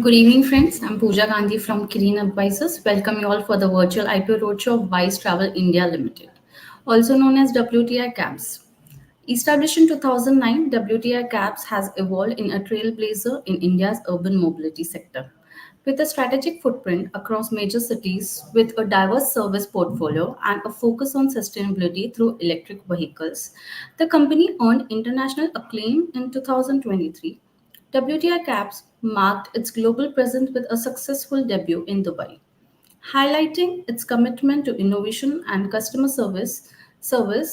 Good evening, friends. I'm Pooja Gandhi from Kirin Advisors. Welcome you all for the virtual IPO roadshow of Wise Travel India Limited, also known as WTI CABS. Established in 2009, WTI CABS has evolved in a trailblazer in India's urban mobility sector. With a strategic footprint across major cities, with a diverse service portfolio and a focus on sustainability through electric vehicles, the company earned international acclaim in 2023. WTI Caps marked its global presence with a successful debut in Dubai, highlighting its commitment to innovation and customer service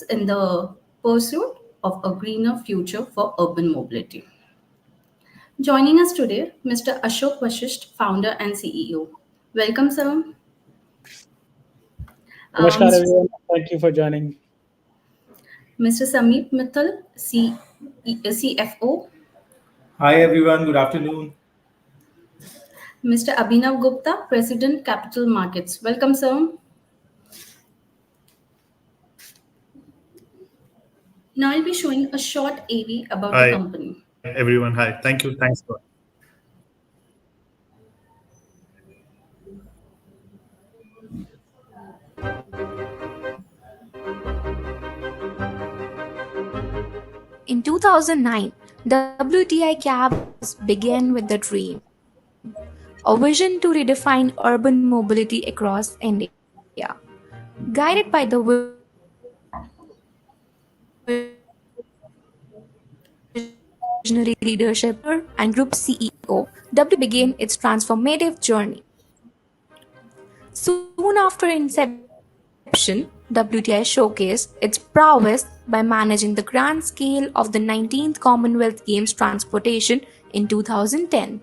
in the pursuit of a greener future for urban mobility. Joining us today, Mr. Ashok Vashisht, founder and CEO. Welcome, sir. Namaskar Mr. everyone. Thank you for joining. Mr. Sameep Mittal, CFO. Hi everyone, good afternoon. Mr. Abhinav Gupta, President, Capital Markets. Welcome, sir. Now I'll be showing a short AV about the Hi company. everyone. Hi. Thank you. Thanks for. In 2009, WTI Cabs began with the dream, a vision to redefine urban mobility across India. Guided by the visionary leadership of founder and Group CEO, WTI began its transformative journey. Soon after inception, WTI showcased its prowess by managing the grand scale of the 19th Commonwealth Games transportation in 2010.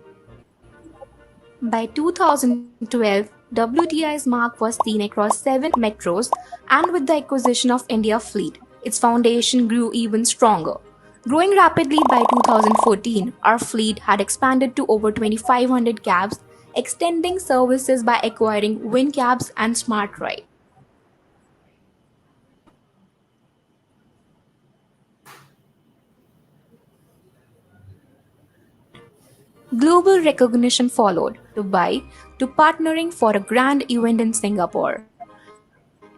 By 2012, WTI's mark was seen across 7 metros, and with the acquisition of India Fleet, its foundation grew even stronger. Growing rapidly by 2014, our fleet had expanded to over 2,500 cabs, extending services by acquiring WinCabs and SmartRide. Global recognition followed, Dubai to partnering for a grand event in Singapore,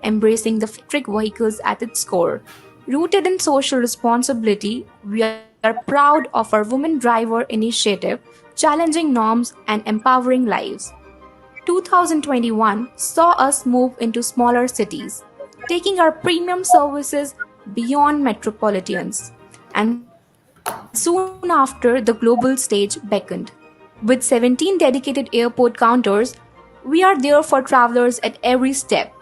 embracing the electric vehicles at its core. Rooted in social responsibility, we are proud of our Women Driver initiative, challenging norms and empowering lives. 2021 saw us move into smaller cities, taking our premium services beyond metropolitans. And soon after, the global stage beckoned. With 17 dedicated airport counters, we are there for travelers at every step.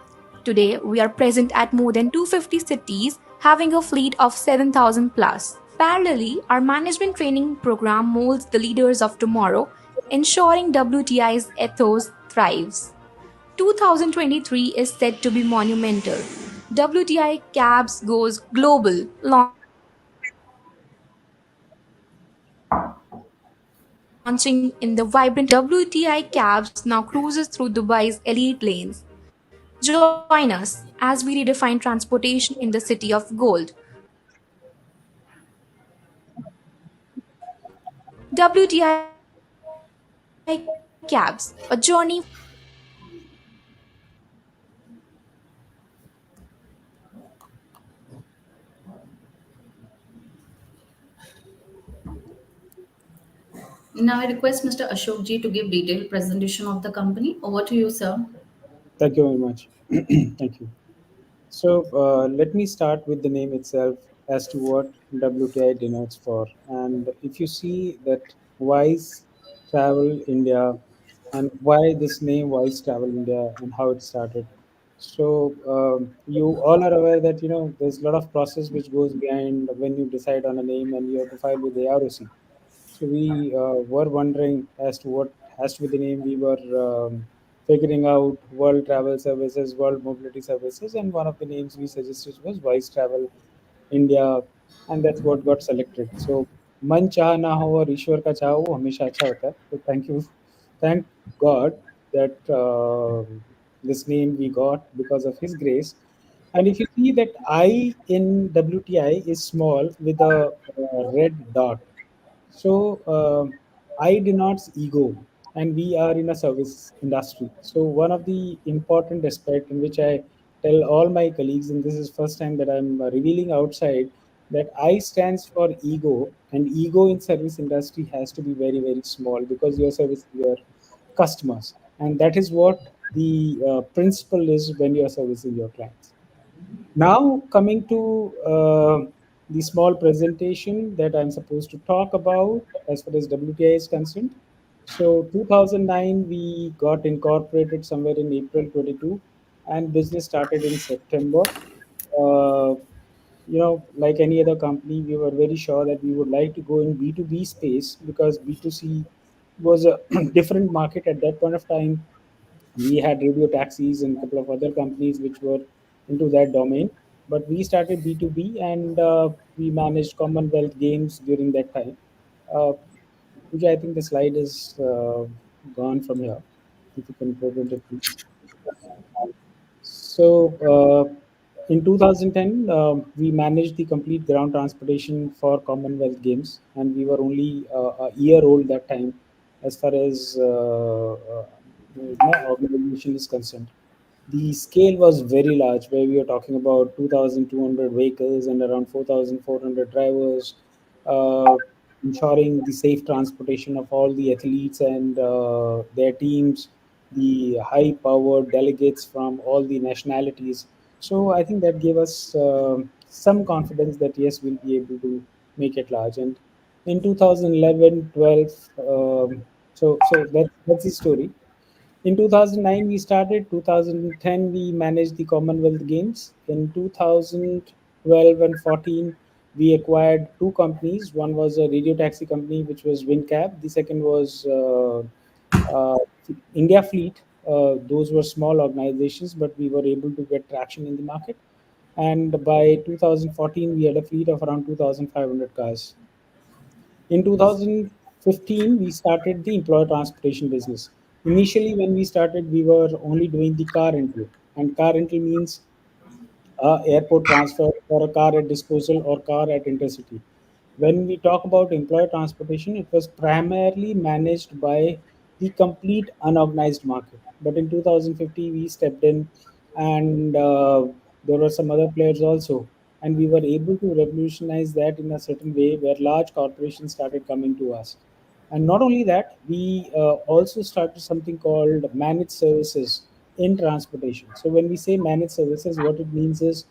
Today, we are present at more than 250 cities, having a fleet of 7,000 plus. Parallelly, our management training program molds the leaders of tomorrow, ensuring WTI's ethos thrives. 2023 is said to be monumental. WTI Cabs goes global, launching in the vibrant WTI Cabs now cruises through Dubai's elite lanes. Join us as we redefine transportation in the city of gold. WTI Cabs, a journey for everyone. Now I request Mr. Ashok ji to give detailed presentation of the company. Over to you, sir. Thank you very much. Thank you. So let me start with the name itself as to what WTI denotes for. And if you see that Wise Travel India and why this name Wise Travel India and how it started. So you all are aware that there's a lot of process which goes behind when you decide on a name and you have to file with the ROC. So we were wondering as to what has to be the name. We were figuring out World Travel Services, World Mobility Services, and one of the names we suggested was Wise Travel India, and that's what got selected. So मन चाह ना हो और ईश्वर का चाह वो हमेशा अच्छा होता है. So thank God that this name we got because of His grace. And if you see that I in WTI is small with a red dot, So I denotes ego, and we are in a service industry. So one of the important aspect in which I tell all my colleagues, and this is first time that I'm revealing outside, that I stands for ego, and ego in service industry has to be very very small because you're servicing your customers, and that is what the principle is when you're servicing your clients. Now, coming to the small presentation that I'm supposed to talk about as far as WTI is concerned. So, 2009, we got incorporated somewhere in April 22, and business started in September. Uh, like any other company, we were very sure that we would like to go in B2B space because B2C was a different market at that point of time. We had radio taxis and a couple of other companies which were into that domain, but we started B2B, and we managed Commonwealth Games during that time. uh, which I think the slide is gone from here. If you can prevent it, please. So in 2010, we managed the complete ground transportation for Commonwealth Games, and we were only a year old that time, as far as organization is concerned. The scale was very large, where we are talking about 2,200 vehicles and around 4,400 drivers, uh, ensuring the safe transportation of all the athletes and their teams, the high powered delegates from all the nationalities. So I think that gave us some confidence that yes, we'll be able to make it large. And in 2011, 12, so that's the story. In 2009, we started. 2010, we managed the Commonwealth Games. In 2012 and 14, we acquired two companies. One was a radio taxi company, which was WinCab. The second was uh, India Fleet. Those were small organizations, but we were able to get traction in the market. And by 2014, we had a fleet of around 2,500 cars. In 2015, we started the employer transportation business. Initially, when we started, we were only doing the car rental, and car rental means airport transfer or a car at disposal or car at intercity. When we talk about employer transportation, it was primarily managed by the complete unorganized market. But in 2050, we stepped in, and there were some other players also. And we were able to revolutionize that in a certain way where large corporations started coming to us. And not only that, we also started something called managed services in transportation. So when we say managed services, what it means is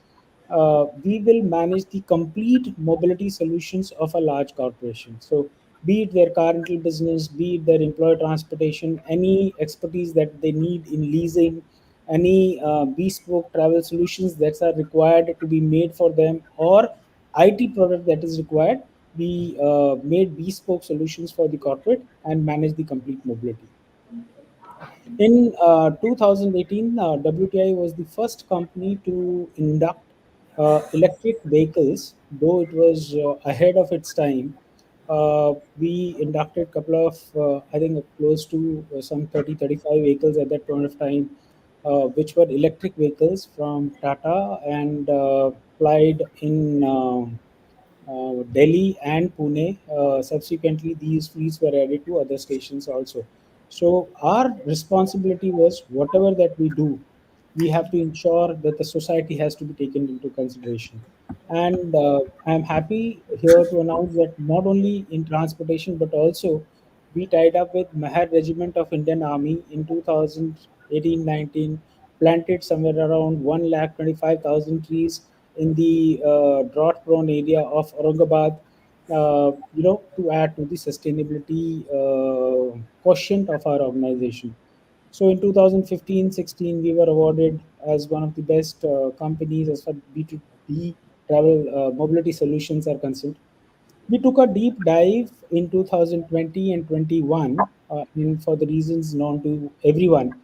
we will manage the complete mobility solutions of a large corporation. So be it their car rental business, be it their employee transportation, any expertise that they need in leasing, any bespoke travel solutions that are required to be made for them, or IT product that is required, we made bespoke solutions for the corporate and manage the complete mobility. In 2018, WTI was the first company to induct electric vehicles, though it was ahead of its time. We inducted a couple of, I think, close to some 30, 35 vehicles at that point of time, which were electric vehicles from Tata, and applied in Delhi and Pune. Subsequently, these fleets were added to other stations also. So our responsibility was whatever that we do, we have to ensure that the society has to be taken into consideration. And I'm happy here to announce that not only in transportation but also we tied up with Mahar Regiment of Indian Army in 2018-19, planted somewhere around 1,25,000 trees in the drought-prone area of Aurangabad, to add to the sustainability quotient of our organization. So in 2015-16, we were awarded as one of the best companies as far as B2B travel mobility solutions are concerned. We took a deep dive in 2020 and 21, for the reasons known to everyone.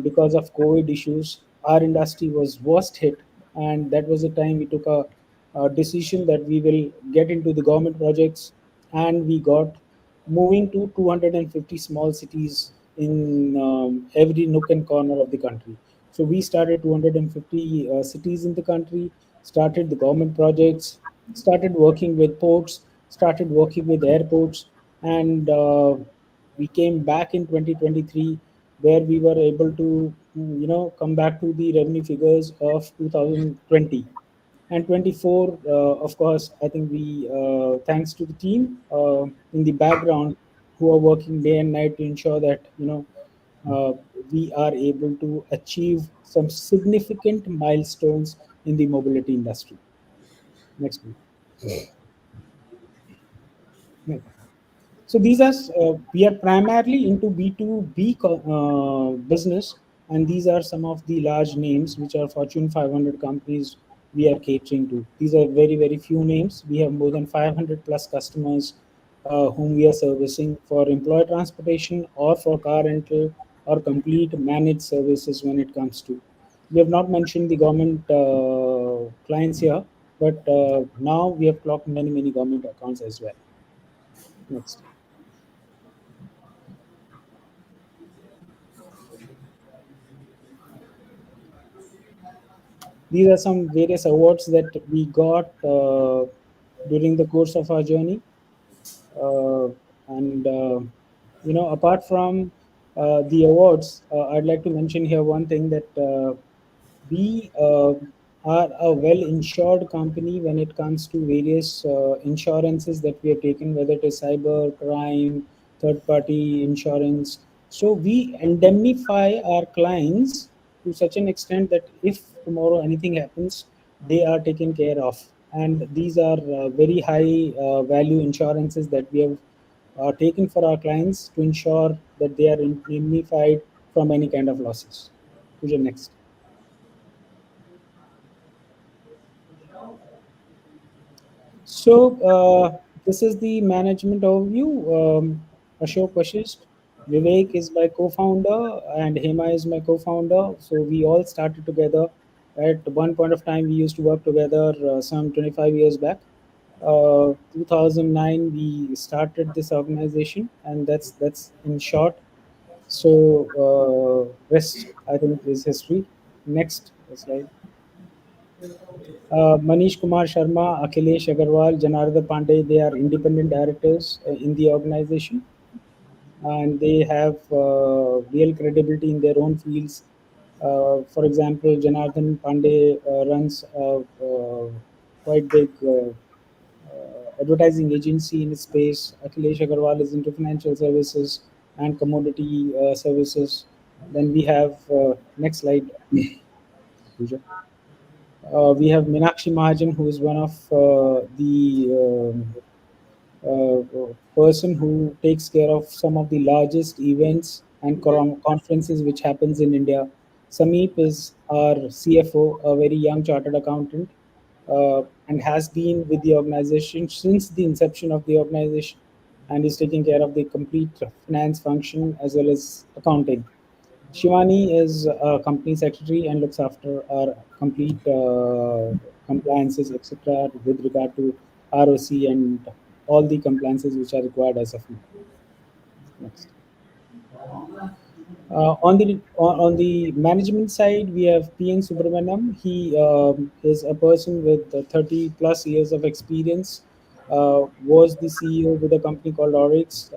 Because of COVID issues, our industry was worst hit, and that was the time we took a decision that we will get into the government projects, and we got moving to 250 small cities in every nook and corner of the country. So we started 250 cities in the country, started the government projects, started working with ports, started working with airports, and we came back in 2023, where we were able to come back to the revenue figures of 2020 and 24. Of course, I think we thanks to the team in the background who are working day and night to ensure that uh, we are able to achieve some significant milestones in the mobility industry. Next, please. Next. So these are we are primarily into B2B business, and these are some of the large names which are Fortune 500 companies we are catering to. These are very very few names. We have more than 500 plus customers whom we are servicing for employee transportation or for car rental or complete managed services when it comes to. We have not mentioned the government clients here, but now we have clocked many government accounts as well. Next. These are some various awards that we got during the course of our journey. Uh, and apart from the awards, I'd like to mention here one thing, that we are a well insured company when it comes to various insurances that we have taken, whether it is cyber crime, third party insurance. So we indemnify our clients to such an extent that if tomorrow anything happens, they are taken care of. And these are very high value insurances that we have taken for our clients to ensure that they are indemnified from any kind of losses. Puja, next. So this is the management overview. Ashok Vashist, Vivek is my co-founder, and Hema is my co-founder. So we all started together. At one point of time, we used to work together some 25 years back. 2009, we started this organization, and that's in short. So rest, I think, is history. Next slide. Manish Kumar Sharma, Akhilesh Agarwal, Janardhan Pandey, they are independent directors in the organization, and they have real credibility in their own fields. For example, Janardhan Pandey runs a quite big advertising agency in its space. Akhilesh Agarwal is into financial services and commodity services. Then we have next slide. Pooja. We have Meenakshi Mahajan, who is one of the person who takes care of some of the largest events and conferences which happens in India. Sameep is our CFO, a very young chartered accountant, and has been with the organization since the inception of the organization, and is taking care of the complete finance function as well as accounting. Shivani is a company secretary and looks after our complete compliances, etc., with regard to ROC and all the compliances which are required as of now. Next. On the management side, we have PN Subramaniam. He is a person with 30 plus years of experience. Was the CEO with a company called Oryx.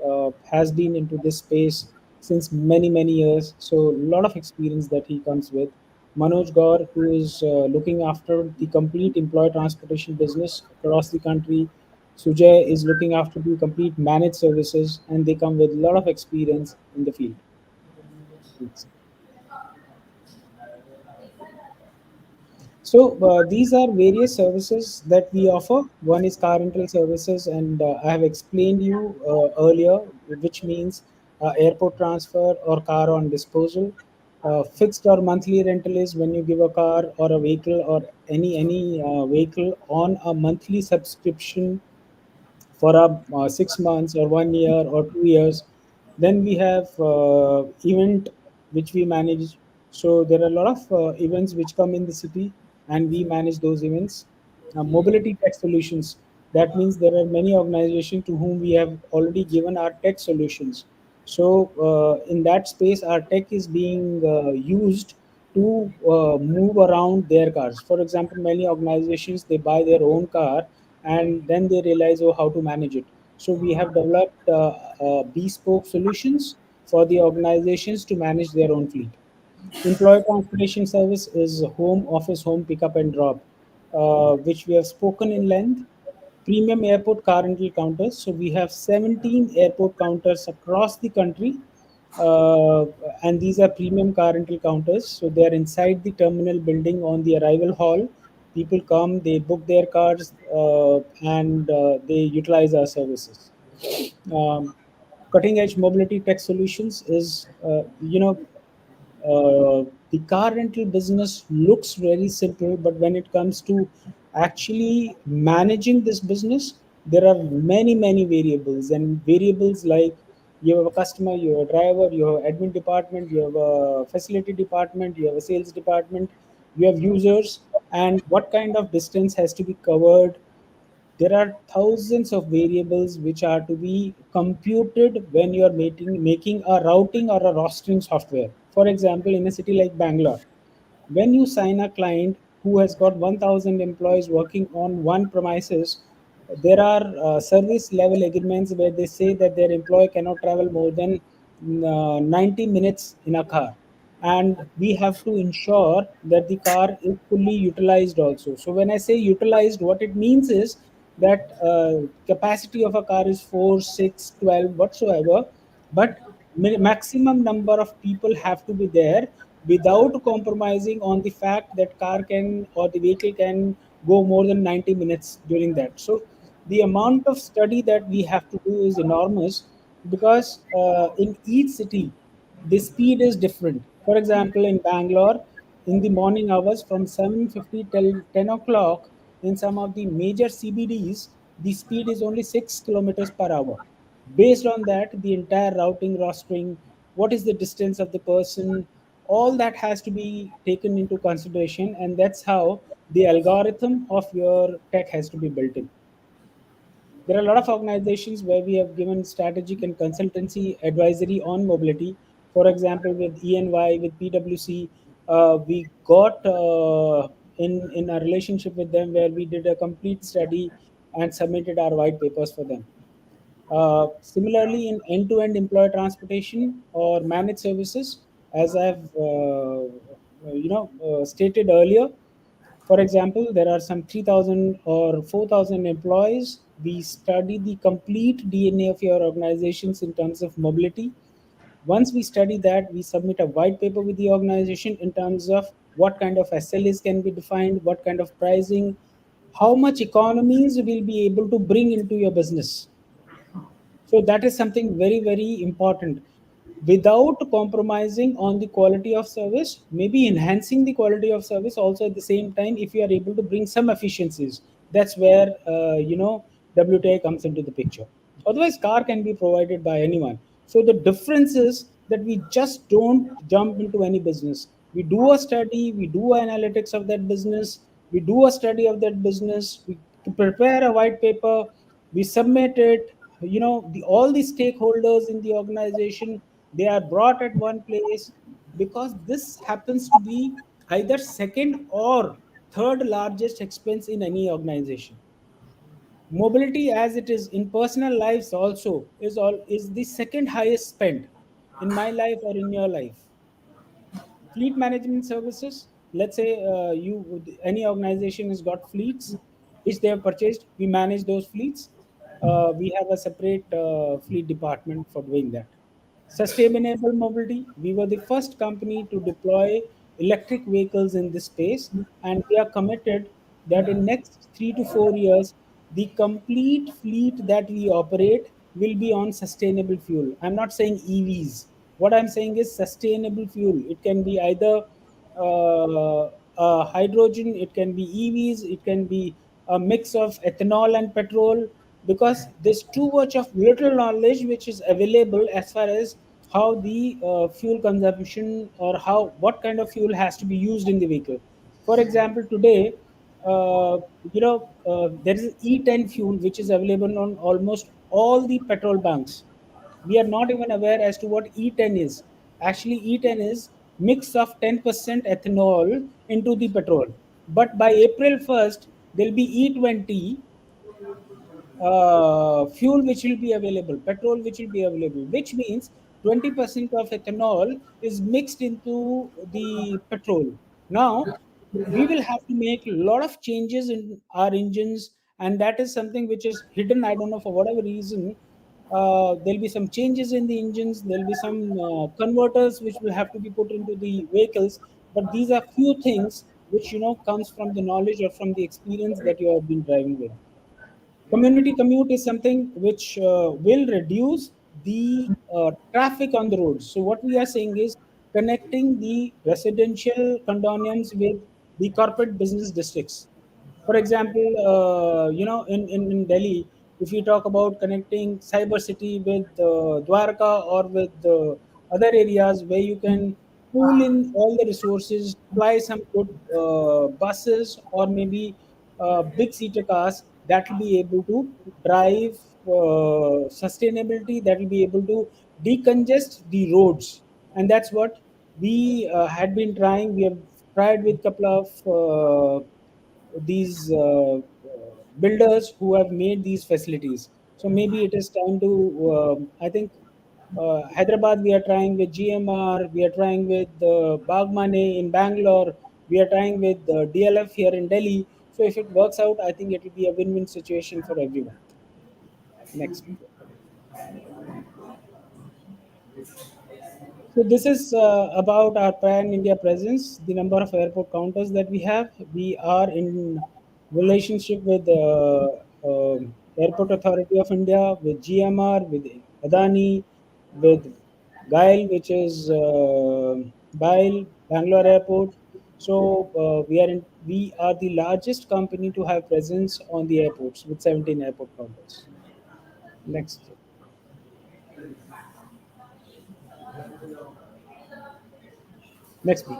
Has been into this space since many years. So a lot of experience that he comes with. Manoj Gaur, who is looking after the complete employee transportation business across the country. Sujay is looking after the complete managed services, and they come with a lot of experience in the field. So these are various services that we offer. One is car rental services, and I have explained you earlier, which means airport transfer or car on disposal. Fixed or monthly rental is when you give a car or a vehicle or any vehicle on a monthly subscription for 6 months or 1 year or 2 years. Then we have event which we manage. So there are a lot of events which come in the city, and we manage those events. Mobility tech solutions. That means there are many organizations to whom we have already given our tech solutions. So in that space, our tech is being used to move around their cars. For example, many organizations, they buy their own car, and then they realize, oh, how to manage it. So we have developed bespoke solutions for the organizations to manage their own fleet. Employee transportation service is home office, home pickup and drop, which we have spoken in length. Premium airport car rental counters. So we have 17 airport counters across the country, uh, and these are premium car rental counters. So they are inside the terminal building on the arrival hall. People come, they book their cars, and they utilize our services. Cutting edge mobility tech solutions is, the car rental business looks very simple, but when it comes to actually managing this business, there are many variables, and variables like you have a customer, you have a driver, you have admin department, you have a facility department, you have a sales department, you have users, and what kind of distance has to be covered. There are thousands of variables which are to be computed when you are making a routing or a rostering software. For example, in a city like Bangalore, when you sign a client who has got 1000 employees working on one premises, there are service level agreements where they say that their employee cannot travel more than 90 minutes in a car, and we have to ensure that the car is fully utilized also. So when I say utilized, what it means is that capacity of a car is 4, 6, 12, whatsoever, but maximum number of people have to be there without compromising on the fact that car can or the vehicle can go more than 90 minutes during that. So the amount of study that we have to do is enormous, because in each city the speed is different. For example, in Bangalore, in the morning hours from 7:50 till 10 o'clock, in some of the major CBDs, the speed is only 6 kilometers per hour. Based on that, the entire routing, rostering, what is the distance of the person, all that has to be taken into consideration, and that's how the algorithm of your tech has to be built in. There are a lot of organizations where we have given strategic and consultancy advisory on mobility. For example, with ENY, with PwC, we got in a relationship with them where we did a complete study and submitted our white papers for them. Similarly, in end-to-end employee transportation or managed services, as I've stated earlier, for example, there are some 3,000 or 4,000 employees. We study the complete DNA of your organizations in terms of mobility. Once we study that, we submit a white paper with the organization in terms of what kind of SLAs can be defined, what kind of pricing, how much economies will be able to bring into your business. So that is something very important. Without compromising on the quality of service, maybe enhancing the quality of service also at the same time. If you are able to bring some efficiencies, that's where WTI comes into the picture. Otherwise, car can be provided by anyone. So the difference is that we just don't jump into any business. We do a study, we do analytics of that business, we do a study of that business, we prepare a white paper, we submit it. All the stakeholders in the organization, they are brought at one place, because this happens to be either second or third largest expense in any organization. Mobility, as it is in personal lives also, is the second highest spent in my life or in your life. Fleet management services, let's say you any organization has got fleets which they have purchased. We manage those fleets. We have a separate fleet department for doing that. Sustainable mobility, we were the first company to deploy electric vehicles in this space, and we are committed that in next 3 to 4 years, the complete fleet that we operate will be on sustainable fuel. I'm not saying EVs. What I'm saying is sustainable fuel. It can be either hydrogen, it can be EVs, it can be a mix of ethanol and petrol, because there's too much of little knowledge which is available as far as how the fuel consumption, or how what kind of fuel has to be used in the vehicle. For example, today, there is E10 fuel which is available on almost all the petrol bunks. We are not even aware as to what E10 is. Actually, E10 is mix of 10% ethanol into the petrol. But by April 1st, there'll be E20, fuel which will be available, petrol which will be available, which means 20% of ethanol is mixed into the petrol. Now, we will have to make a lot of changes in our engines, and that is something which is hidden. I don't know for whatever reason. There'll be some changes in the engines, there'll be some converters which will have to be put into the vehicles, but these are few things which comes from the knowledge or from the experience that you have been driving with. Community commute is something which will reduce the traffic on the roads. So what we are saying is connecting the residential condominiums with the corporate business districts. For example, in Delhi, if you talk about connecting cyber city with Dwarka or with other areas where you can pool in all the resources, fly some good buses or maybe big seater cars that will be able to drive sustainability, that will be able to decongest the roads. And that's what we had been trying. We have tried with couple of these builders who have made these facilities. So maybe it is time to, I think, Hyderabad, we are trying with GMR, we are trying with Bagmane in Bangalore, we are trying with DLF here in Delhi. So if it works out, I think it will be a win-win situation for everyone. Next. So this is about our pan India presence, the number of airport counters that we have. We are in relationship with Airport Authority of India, with GMR, with Adani, with Gail, which is Gail Bangalore Airport. So we are the largest company to have presence on the airports with 17 airport counters. Next. Next, please.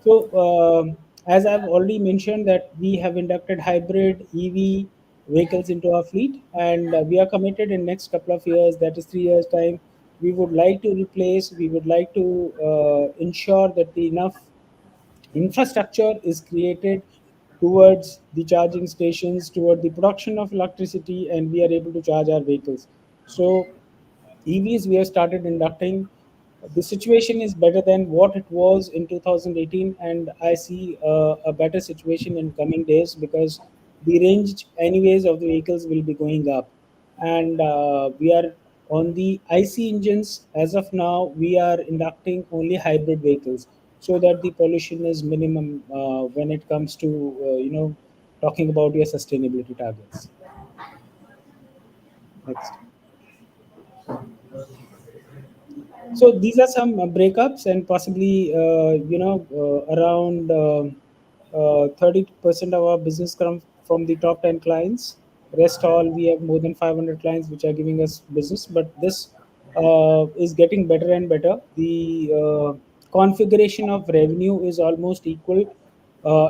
So, as I've already mentioned, that we have inducted hybrid EV vehicles into our fleet, and we are committed in next couple of years, that is 3 years time. We would like to replace. We would like to ensure that the enough infrastructure is created towards the charging stations, toward the production of electricity, and we are able to charge our vehicles. So EVs we have started inducting. The situation is better than what it was in 2018, and I see a better situation in coming days because the range, anyways, of the vehicles will be going up, and we are on the IC engines as of now. We are inducting only hybrid vehicles so that the pollution is minimum when it comes to talking about your sustainability targets. Next. So these are some breakups, and possibly around 30% of our business come from the top 10 clients. Rest all, we have more than 500 clients which are giving us business, but this is getting better and better. The configuration of revenue is almost equal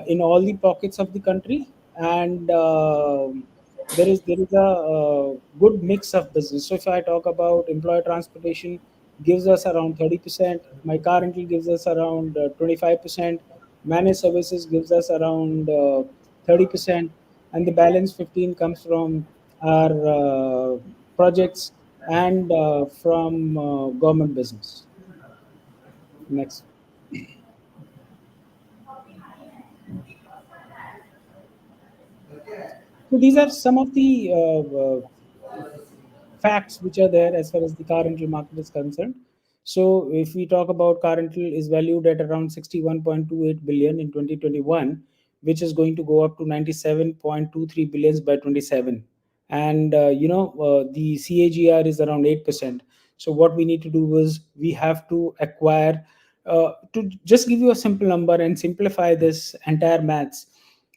in all the pockets of the country, and there is a good mix of business. So if I talk about employee transportation, gives us around 30%. My car rental gives us around 25%. Managed services gives us around 30%, and the balance 15 comes from our projects and from government business. Next. So these are some of the facts which are there as far as the car rental market is concerned. So if we talk about car rental is valued at around 61.28 billion in 2021, which is going to go up to 97.23 billions by 27. And the CAGR is around 8%. So what we need to do is we have to acquire, to just give you a simple number and simplify this entire maths.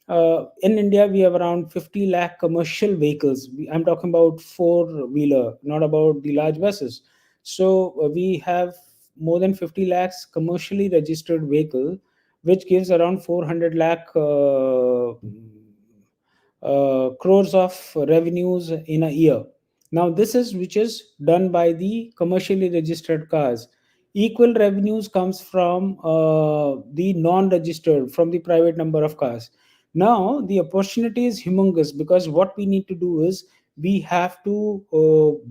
In India, we have around 50 lakh commercial vehicles. I'm talking about four-wheeler, not about the large buses. So we have more than 50 lakhs commercially registered vehicle, which gives around 400 lakh crores of revenues in a year. Now, this is which is done by the commercially registered cars. Equal revenues comes from the non-registered, from the private number of cars. Now the opportunity is humongous, because what we need to do is we have to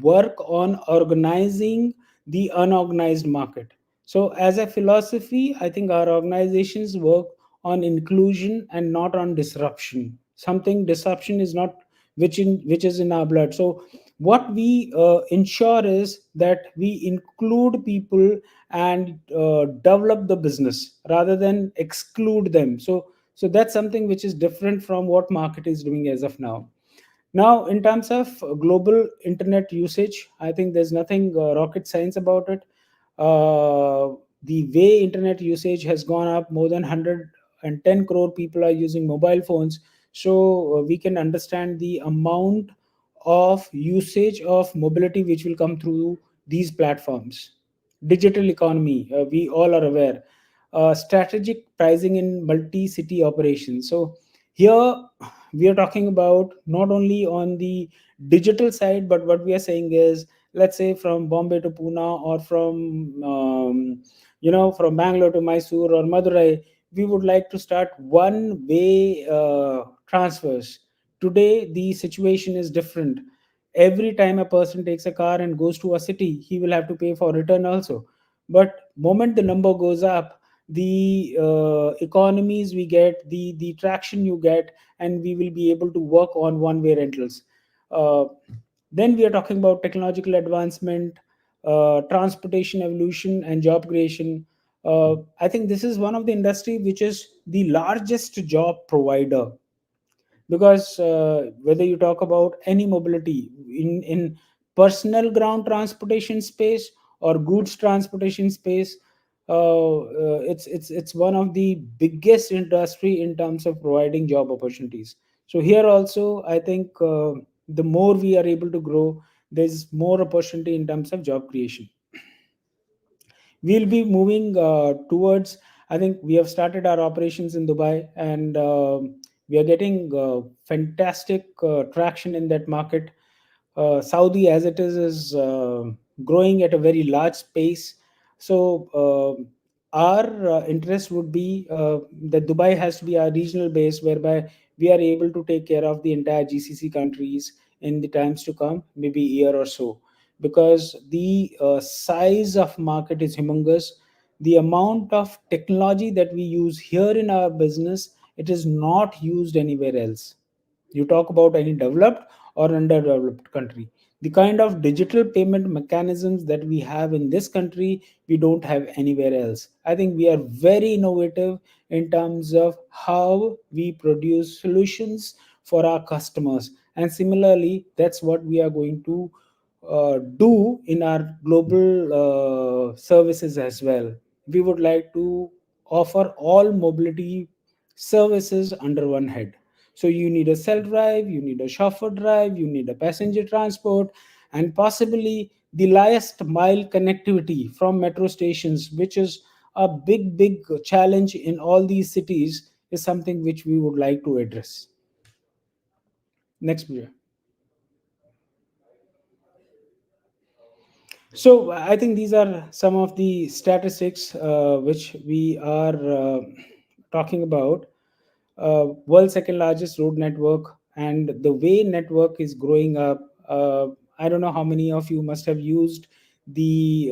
work on organizing the unorganized market. So as a philosophy, I think our organizations work on inclusion and not on disruption. Something disruption is not which is in our blood. So what we ensure is that we include people and develop the business rather than exclude them. So that's something which is different from what market is doing as of now. Now, in terms of global internet usage, I think there's nothing rocket science about it. The way internet usage has gone up, more than 110 crore people are using mobile phones. So we can understand the amount of usage of mobility which will come through these platforms. Digital economy, we all are aware. Strategic pricing in multi city operations. So here we are talking about not only on the digital side, but what we are saying is, let's say from Bombay to Pune, or from from Bangalore to Mysore or Madurai, we would like to start one way transfers. Today the situation is different. Every time a person takes a car and goes to a city, he will have to pay for return also. But moment the number goes up, the economies we get, the traction you get, and we will be able to work on one way rentals. uh, then we are talking about technological advancement, transportation evolution, and job creation. I think this is one of the industry which is the largest job provider, because whether you talk about any mobility in personal ground transportation space or goods transportation space, it's one of the biggest industry in terms of providing job opportunities. So here also, I think the more we are able to grow, there's more opportunity in terms of job creation. We'll be moving towards, I think we have started our operations in Dubai, and we are getting fantastic traction in that market. Saudi, as it is growing at a very large pace. So our interest would be that Dubai has to be our regional base, whereby we are able to take care of the entire GCC countries in the times to come, maybe a year or so, because the size of market is humongous. The amount of technology that we use here in our business, it is not used anywhere else. You talk about any developed or underdeveloped country, the kind of digital payment mechanisms that we have in this country, we don't have anywhere else. I think we are very innovative in terms of how we produce solutions for our customers, and similarly that's what we are going to do in our global services as well. We would like to offer all mobility services under one head. So you need a self drive, you need a chauffeur drive, you need a passenger transport, and possibly the last mile connectivity from metro stations, which is a big challenge in all these cities, is something which we would like to address. Next, Pooja. So I think these are some of the statistics which we are talking about. World's second largest road network, and the way network is growing up. I don't know how many of you must have used the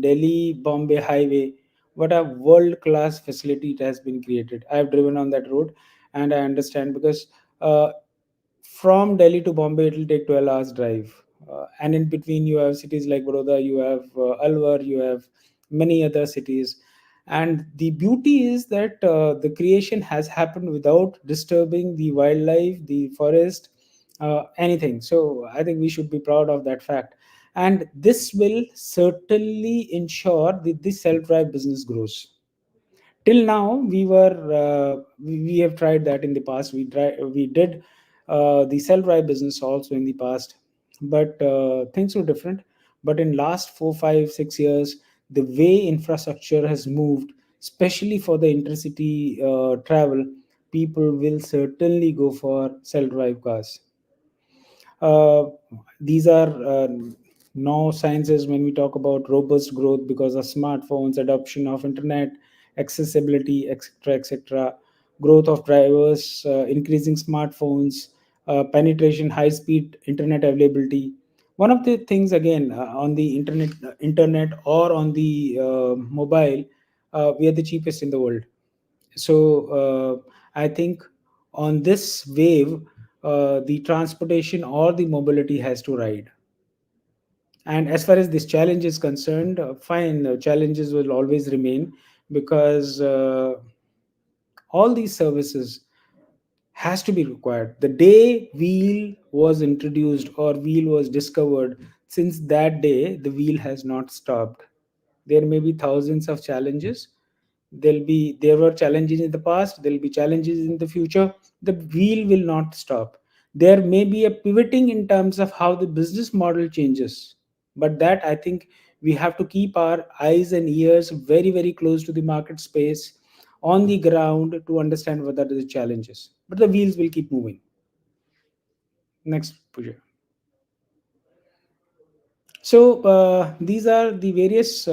Delhi Bombay highway. What a world class facility it has been created. I have driven on that road, and I understand, because uh, from Delhi to Bombay, it will take 12 hours drive. And in between, you have cities like Baroda, you have Alwar, you have many other cities. And the beauty is that the creation has happened without disturbing the wildlife, the forest, anything. So I think we should be proud of that fact. And this will certainly ensure that this self drive business grows. Till now we have tried that in the past. We did the self drive business also in the past, but things were different. But in last 4 5 6 years, the way infrastructure has moved, especially for the intercity travel, people will certainly go for self drive cars. uh, these are now sciences when we talk about robust growth because of smartphones, adoption of internet, accessibility, etc., etc. growth of drivers, increasing smartphones, penetration, high speed internet availability. One of the things again, on the internet or on the mobile, we are the cheapest in the world. So I think on this wave, the transportation or the mobility has to ride. And as far as this challenge is concerned, fine, challenges will always remain, because all these services has to be required. The day wheel was introduced or wheel was discovered, since that day the wheel has not stopped. There may be thousands of challenges. There were challenges in the past, there'll be challenges in the future. The wheel will not stop. There may be a pivoting in terms of how the business model changes, but that, I think, we have to keep our eyes and ears very very close to the market space, on the ground, to understand what are the challenges, but the wheels will keep moving. Next, Puja. So these are the various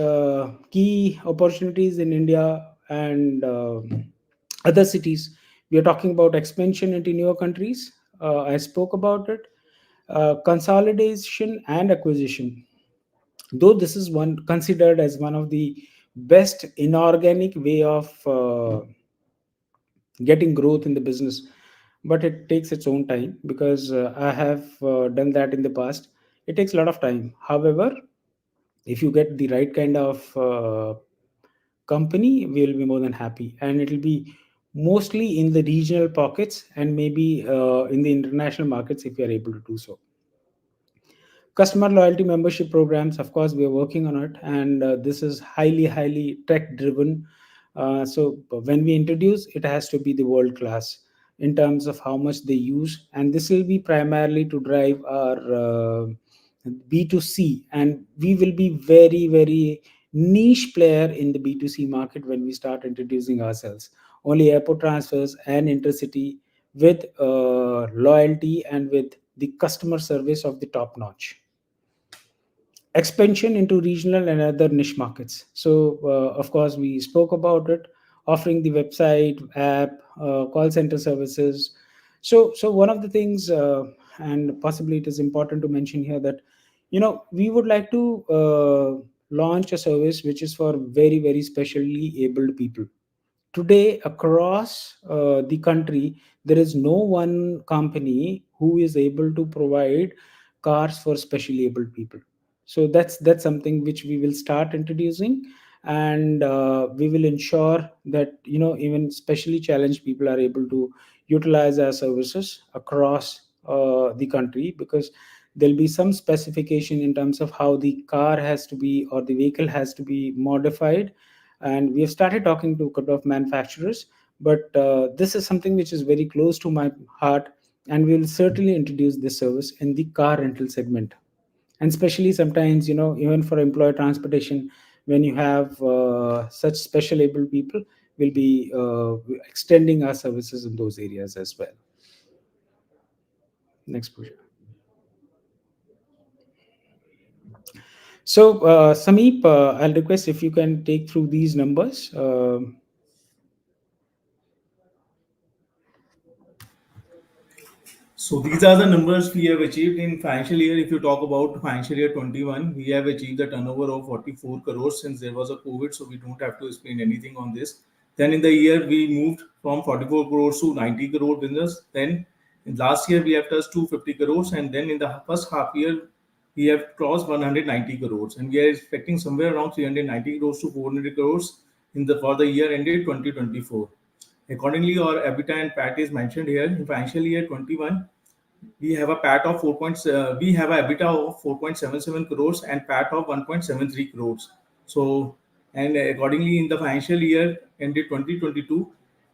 key opportunities in India and other cities. We are talking about expansion into newer countries. I spoke about it. Consolidation and acquisition. Though this is one considered as one of the best inorganic way of getting growth in the business, but it takes its own time, because I have done that in the past. It takes a lot of time. However, if you get the right kind of company, we will be more than happy, and it will be mostly in the regional pockets, and maybe in the international markets if we are able to do so. Customer loyalty membership programs, of course we are working on it, and this is highly tech driven. So when we introduce, it has to be the world class in terms of how much they use, and this will be primarily to drive our B2C, and we will be very niche player in the B2C market when we start introducing ourselves. Only airport transfers and intercity, with loyalty and with the customer service of the top notch. Expansion into regional and other niche markets. So, of course, we spoke about it, offering the website, app, call center services. So one of the things, and possibly it is important to mention here, that we would like to launch a service which is for very specially abled people. Today, across the country, there is no one company who is able to provide cars for specially able people. So that's something which we will start introducing, and we will ensure that even specially challenged people are able to utilize our services across the country, because there'll be some specification in terms of how the car has to be, or the vehicle has to be modified. And we have started talking to a couple of manufacturers, but this is something which is very close to my heart, and we will certainly introduce this service in the car rental segment. And especially sometimes, even for employee transportation, when you have such special able people, we'll be extending our services in those areas as well. Next, Pooja. So Sameep, I'll request if you can take through these numbers. So these are the numbers we have achieved in financial year. If you talk about financial year 21, we have achieved the turnover of 44 crores since there was a COVID, so we don't have to explain anything on this. Then in the year we moved from 44 crores to 90 crore business. Then in last year we have touched 250 crores, and then in the first half year we have crossed 190 crores, and we are expecting somewhere around 390 crores to 400 crores in the for the year ended 2024. Accordingly, our EBITDA and PAT is mentioned here. In financial year 21, we have a PAT of we have a EBITDA of 4.77 crores and PAT of 1.73 crores. So, and accordingly, in the financial year ended 2022,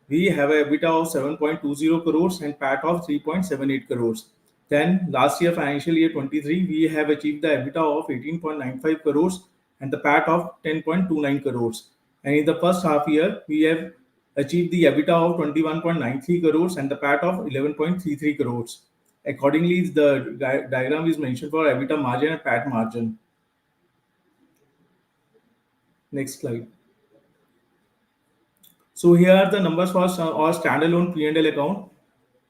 we have a EBITDA of 7.20 crores and PAT of 3.78 crores. Then last year, financial year 23, we have achieved the EBITDA of 18.95 crores and the PAT of 10.29 crores. And in the first half year, we have achieved the EBITDA of 21.93 crores and the PAT of 11.33 crores. Accordingly, the diagram is mentioned for EBITDA margin and PAT margin. Next slide. So here are the numbers for our standalone P&L account,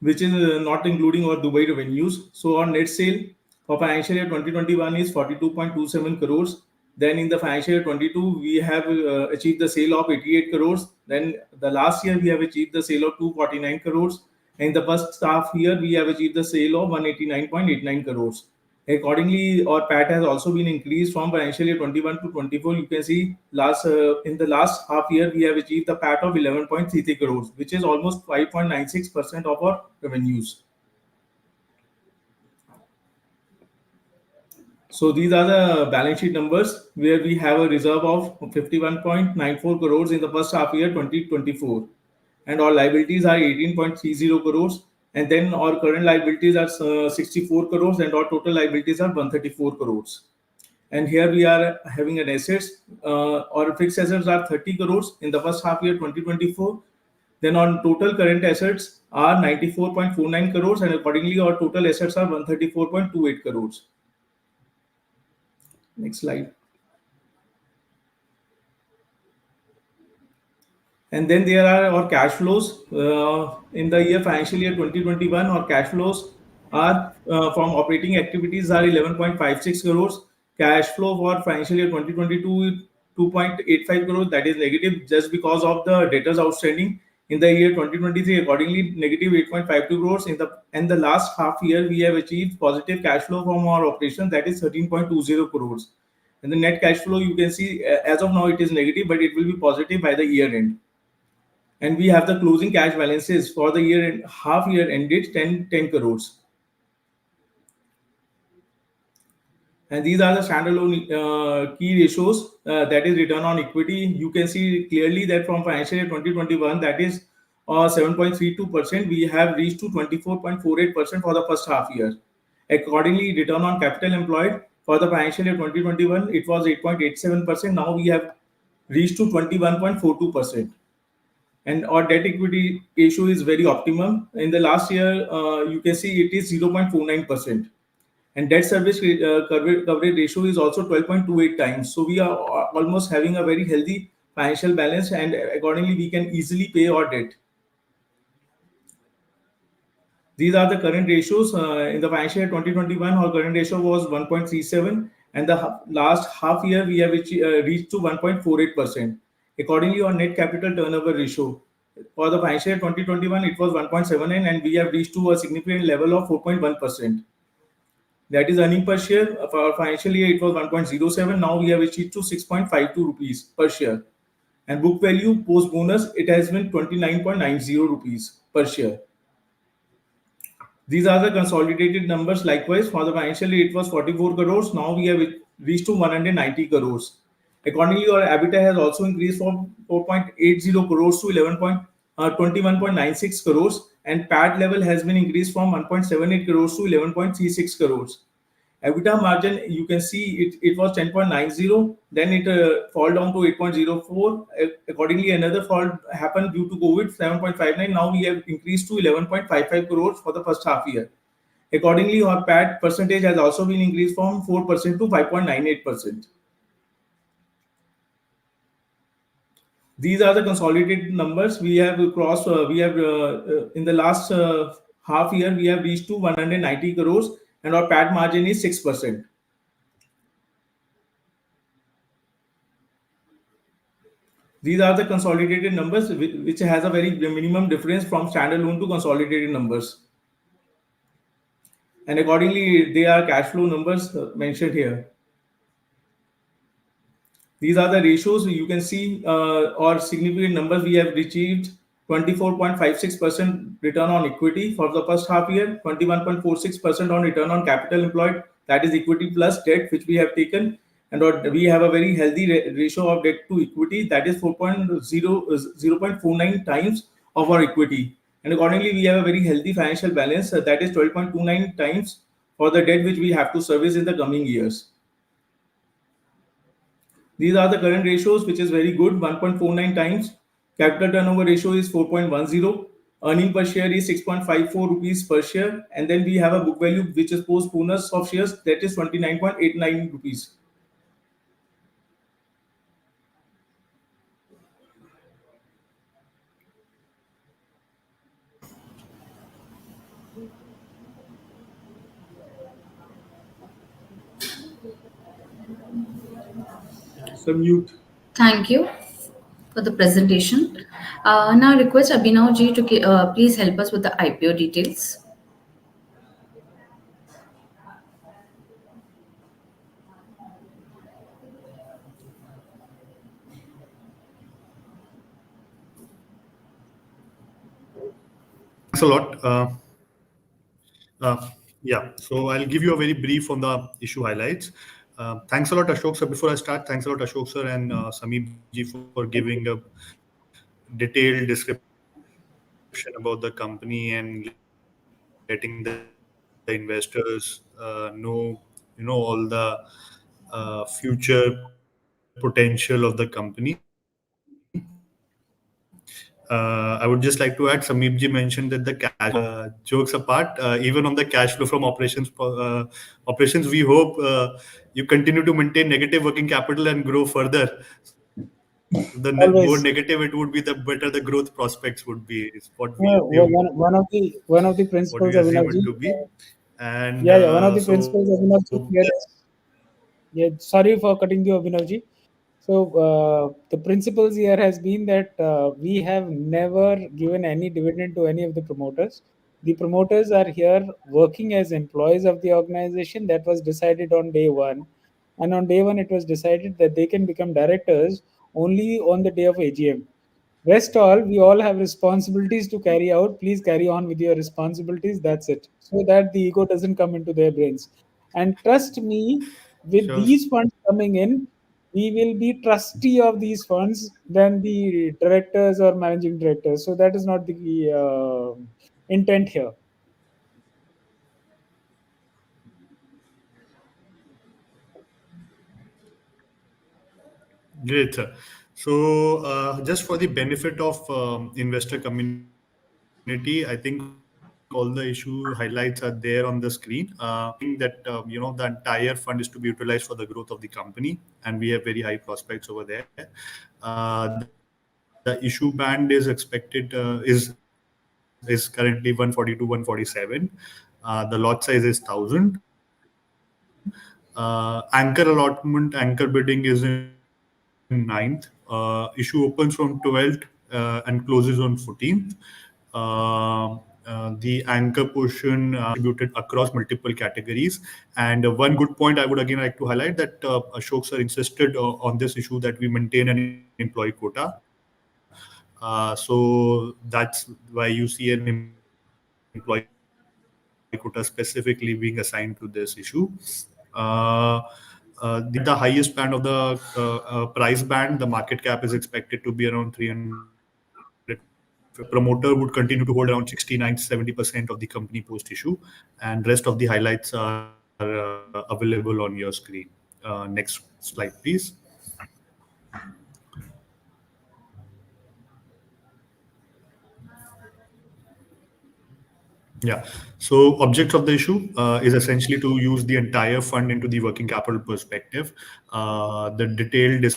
which is not including our Dubai revenues. So our net sale for financial year 2021 is 42.27 crores. Then in the financial year 22, we have achieved the sale of 88 crores. Then the last year we have achieved the sale of 249 crores. In the first half year, we have achieved the sale of 189.89 crores. Accordingly, our PAT has also been increased from financial year 21 to 24. You can see last in the last half year we have achieved the PAT of 11.33 crores, which is almost 5.96% of our revenues. So these are the balance sheet numbers where we have a reserve of 51.94 crores in the first half year 2024, and our liabilities are 18.30 crores, and then our current liabilities are 64 crores, and our total liabilities are 134 crores. And here we are having an assets. Our fixed assets are 30 crores in the first half year 2024. Then on total current assets are 94.49 crores, and accordingly our total assets are 134.28 crores. Next slide. And then there are our cash flows. In the year financial year 2021, our cash flows are from operating activities are 11.56 crores. Cash flow for financial year 2022 2.85 crores, that is negative just because of the debtors outstanding. In the year 2023, accordingly, negative 8.52 crores. In the last half year, we have achieved positive cash flow from our operations, that is 13.20 crores. And the net cash flow, you can see as of now it is negative, but it will be positive by the year end. And we have the closing cash balances for the year and half year ended 10 crores. And these are the standalone key ratios, that is return on equity. You can see clearly that from financial year 2021, that is 7.32%, we have reached to 24.48% for the first half year. Accordingly, return on capital employed for the financial year 2021, it was 8.87%. Now we have reached to 21.42%. And our debt equity ratio is very optimum. In the last year, you can see it is 0.49%. And debt service coverage ratio is also 12.28 times. So we are almost having a very healthy financial balance, and accordingly we can easily pay our debt. These are the current ratios. In the financial year 2021, our current ratio was 1.37, and the last half year we have reached to 1.48%. Accordingly, our net capital turnover ratio for the financial year 2021 it was 1.79, and we have reached to a significant level of 4.1%. That is earning per share for financial year it was 1.07. Now we have achieved to 6.52 rupees per share, and book value post bonus it has been 29.90 rupees per share. These are the consolidated numbers. Likewise, for the financial year, it was 44 crores. Now we have reached to 190 crores. Accordingly, our EBITDA has also increased from 4.80 crores to 21.96 crores, and PAT level has been increased from 1.78 crores to 11.36 crores. EBITDA margin, you can see it was 10.90, then it fall down to 8.04. Accordingly, another fall happened due to COVID, 7.59. Now we have increased to 11.55 crores for the first half year. Accordingly, our PAT percentage has also been increased from 4% to 5.98%. These are the consolidated numbers. We have crossed, in the last half year, we have reached to 190 crores, and our PAT margin is 6%. These are the consolidated numbers, which has a very minimum difference from standalone to consolidated numbers. And accordingly, they are cash flow numbers mentioned here. These are the ratios. You can see or significant numbers we have achieved. 24.56% return on equity for the first half year, 21.46% on return on capital employed, that is equity plus debt which we have taken, and we have a very healthy ratio of debt to equity, that is 0.49 times of our equity. And accordingly, we have a very healthy financial balance, that is 12.29 times for the debt which we have to service in the coming years. These are the current ratios, which is very good, 1.49 times. Capital turnover ratio is 4.10. Earning per share is 6.54 rupees per share. And then we have a book value, which is post bonus of shares, that is 29.89 rupees. Sir, mute. Thank you for the presentation. Now request Abhinav ji to please help us with the IPO details. Thanks a lot. Yeah, so I'll give you a very brief on the issue highlights. Thanks a lot, Ashok sir. Before I start, thanks a lot, Ashok sir and Sameep ji for giving a detailed description about the company and letting the investors know, all the future potential of the company. I would just like to add, Sameep ji mentioned that the cash, jokes apart, even on the cash flow from operations, we hope you continue to maintain negative working capital and grow further. So the more negative it Always. would be, the better the growth prospects would be, is what we assume, One of the what we principles, assume it to Abhinavji. be. And Yeah, yeah. One of the so principles, Abhinavji, here is, yeah. Sorry for cutting you, Abhinavji. So the principles here has been that we have never given any dividend to any of the promoters. The promoters are here working as employees of the organization. That was decided on day one, and on day one it was decided that they can become directors only on the day of AGM. Rest all, we all have responsibilities to carry out. Please carry on with your responsibilities. That's it. So that the ego doesn't come into their brains. And trust me, with sure. these funds coming in, we will be trustee of these funds than the directors or managing directors. So that is not the intent here. Great, sir. So, just for the benefit of investor community, I think all the issue highlights are there on the screen. Saying that the entire fund is to be utilized for the growth of the company, and we have very high prospects over there. The issue band is expected is currently 140 to 147. The lot size is 1,000. Anchor allotment, anchor bidding is in ninth. Issue opens from 12th and closes on 14th. The anchor portion distributed across multiple categories. And one good point I would again like to highlight that Ashok sir insisted on this issue that we maintain an employee quota. So that's why you see an employee quota specifically being assigned to this issue. At the highest band of the price band, the market cap is expected to be around 350 crores. Promoter would continue to hold around 69 to 70% of the company post issue, and rest of the highlights are available on your screen. Next slide, please. Yeah. So object of the issue is essentially to use the entire fund into the working capital perspective. The detailed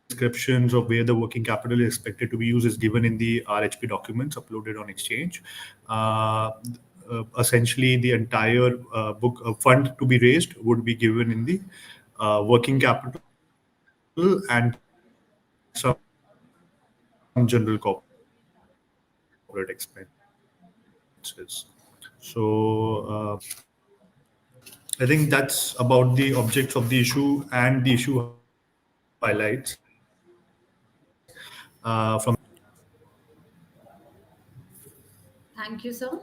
descriptions of where the working capital is expected to be used is given in the RHP documents uploaded on Exchange. Uh, Essentially, the entire fund to be raised would be given in the working capital and some general corporate expenses. So I think that's about the objects of the issue and the issue highlights. From Thank you, sir,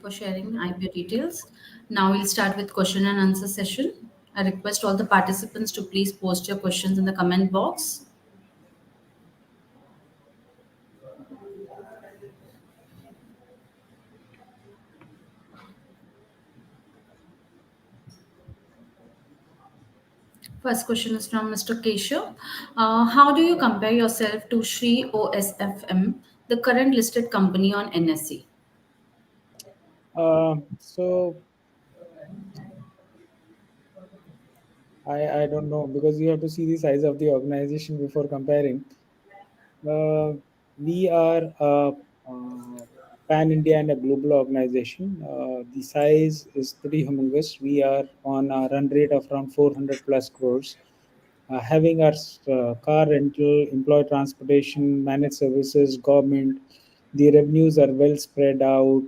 for sharing IPO details. Now we'll start with question and answer session. I request all the participants to please post your questions in the comment box. First question is from Mr. Keshav. How do you compare yourself to Shri OSFM, the current listed company on NSE? So I don't know because you have to see the size of the organization before comparing. Uh, we are pan India and a global organization. The size is pretty humongous. We are on a run rate of around 400 plus crores, having our car rental, employee transportation, managed services, government. The revenues are well spread out.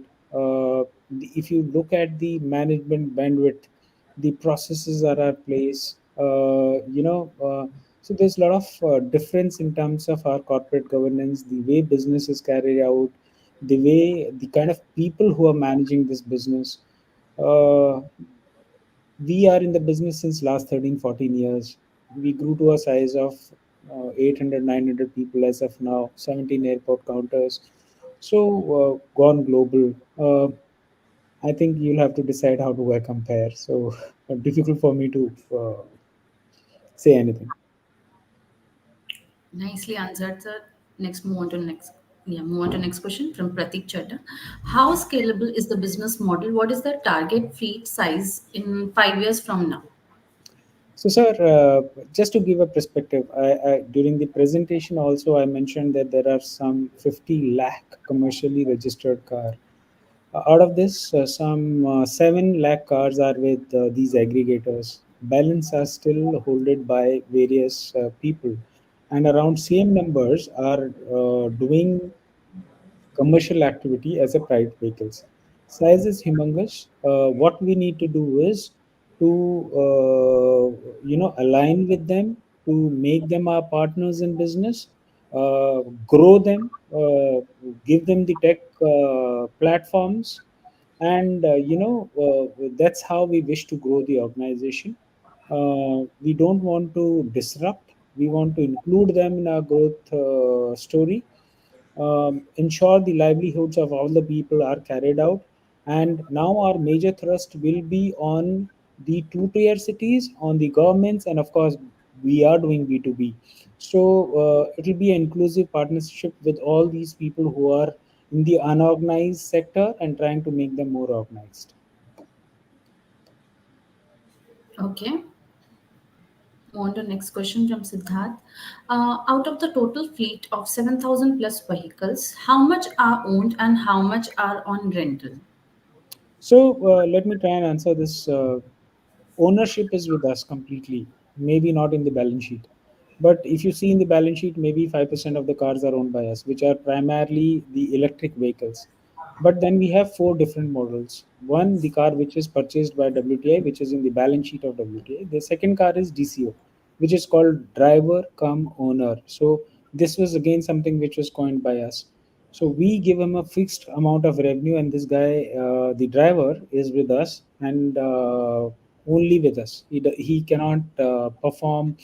If you look at the management bandwidth, the processes are at place. So there's a lot of difference in terms of our corporate governance, the way business is carried out, the way the kind of people who are managing this business. Uh, we are in the business since last 13 14 years. We grew to a size of 800 900 people as of now, 17 airport counters. So gone global. I think you'll have to decide how to compare. So difficult for me to say anything. Nicely answered, sir. Next, move on to next. Yeah, move on to next question from Pratik Chadha. How scalable is the business model? What is the target fleet size in 5 years from now? So, sir, just to give a perspective, during the presentation also I mentioned that there are some 50 lakh commercially registered car. Out of this, some 7 lakh cars are with these aggregators. Balance are still holded by various people, and around same numbers are doing commercial activity as a private vehicles. Size is humongous. What we need to do is to align with them, to make them our partners in business, grow them, give them the tech platforms, and that's how we wish to grow the organization. We don't want to disrupt. We want to include them in our growth story, ensure the livelihoods of all the people are carried out. And now our major thrust will be on the two-tier cities, on the governments, and of course, we are doing B2B. So it will be an inclusive partnership with all these people who are in the unorganized sector and trying to make them more organized. Okay. Move on to next question from Siddharth. Out of the total fleet of 7,000 plus vehicles, how much are owned and how much are on rental? So let me try and answer this. Ownership is with us completely, maybe not in the balance sheet. But if you see in the balance sheet, maybe 5% of the cars are owned by us, which are primarily the electric vehicles. But then we have four different models. One, the car which is purchased by WTI, which is in the balance sheet of WTI. The second car is DCO, which is called driver come owner. So this was again something which was coined by us. So we give him a fixed amount of revenue, and this guy, the driver, is with us and only with us. He cannot perform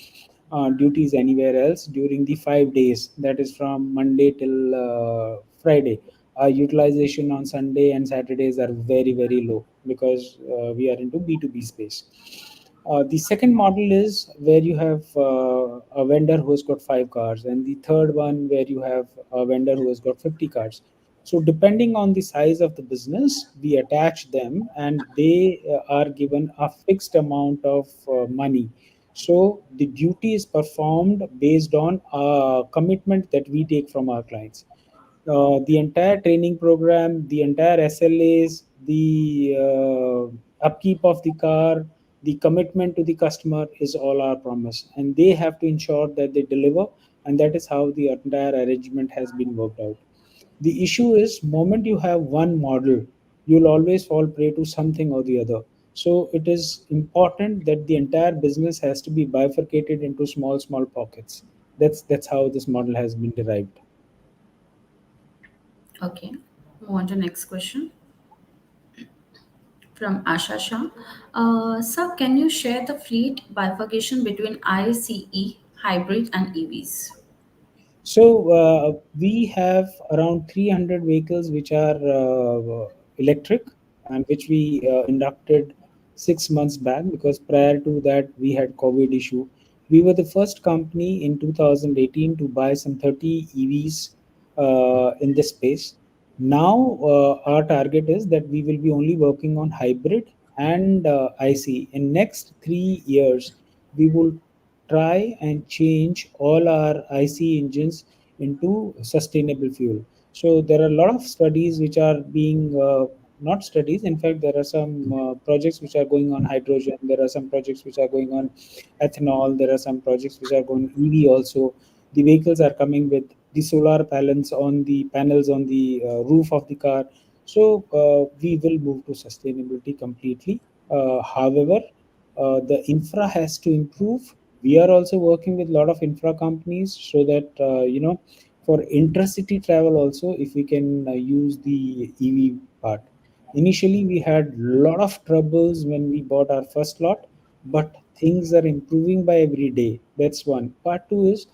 duties anywhere else during the 5 days. That is from Monday till Friday. Our utilization on Sunday and Saturdays are very very low because we are into B2B space. The second model is where you have a vendor who has got 5 cars, and the third one where you have a vendor who has got 50 cars. So, depending on the size of the business, we attach them and they are given a fixed amount of money. So, the duty is performed based on a commitment that we take from our clients. The entire training program, the entire SLAs, the upkeep of the car, the commitment to the customer is all our promise, and they have to ensure that they deliver, and that is how the entire arrangement has been worked out. The issue is, moment you have one model, you'll always fall prey to something or the other. So it is important that the entire business has to be bifurcated into small pockets. That's how this model has been derived. Okay. Move on to next question from Asha Shah. Sir, can you share the fleet bifurcation between ICE, hybrid, and EVs? So we have around 300 vehicles which are electric, and which we inducted 6 months back, because prior to that we had COVID issue. We were the first company in 2018 to buy some 30 EVs in this space. Now our target is that we will be only working on hybrid and IC. In next 3 years, we will try and change all our IC engines into sustainable fuel. So there are a lot of studies which are being not studies. In fact, there are some projects which are going on hydrogen. There are some projects which are going on ethanol. There are some projects which are going EV also. The vehicles are coming with the solar panels on the roof of the car. So we will move to sustainability completely. However, the infra has to improve. We are also working with a lot of infra companies so that for intercity travel also, if we can use the EV part. Initially, we had lot of troubles when we bought our first lot, but things are improving by every day. That's one. Part two is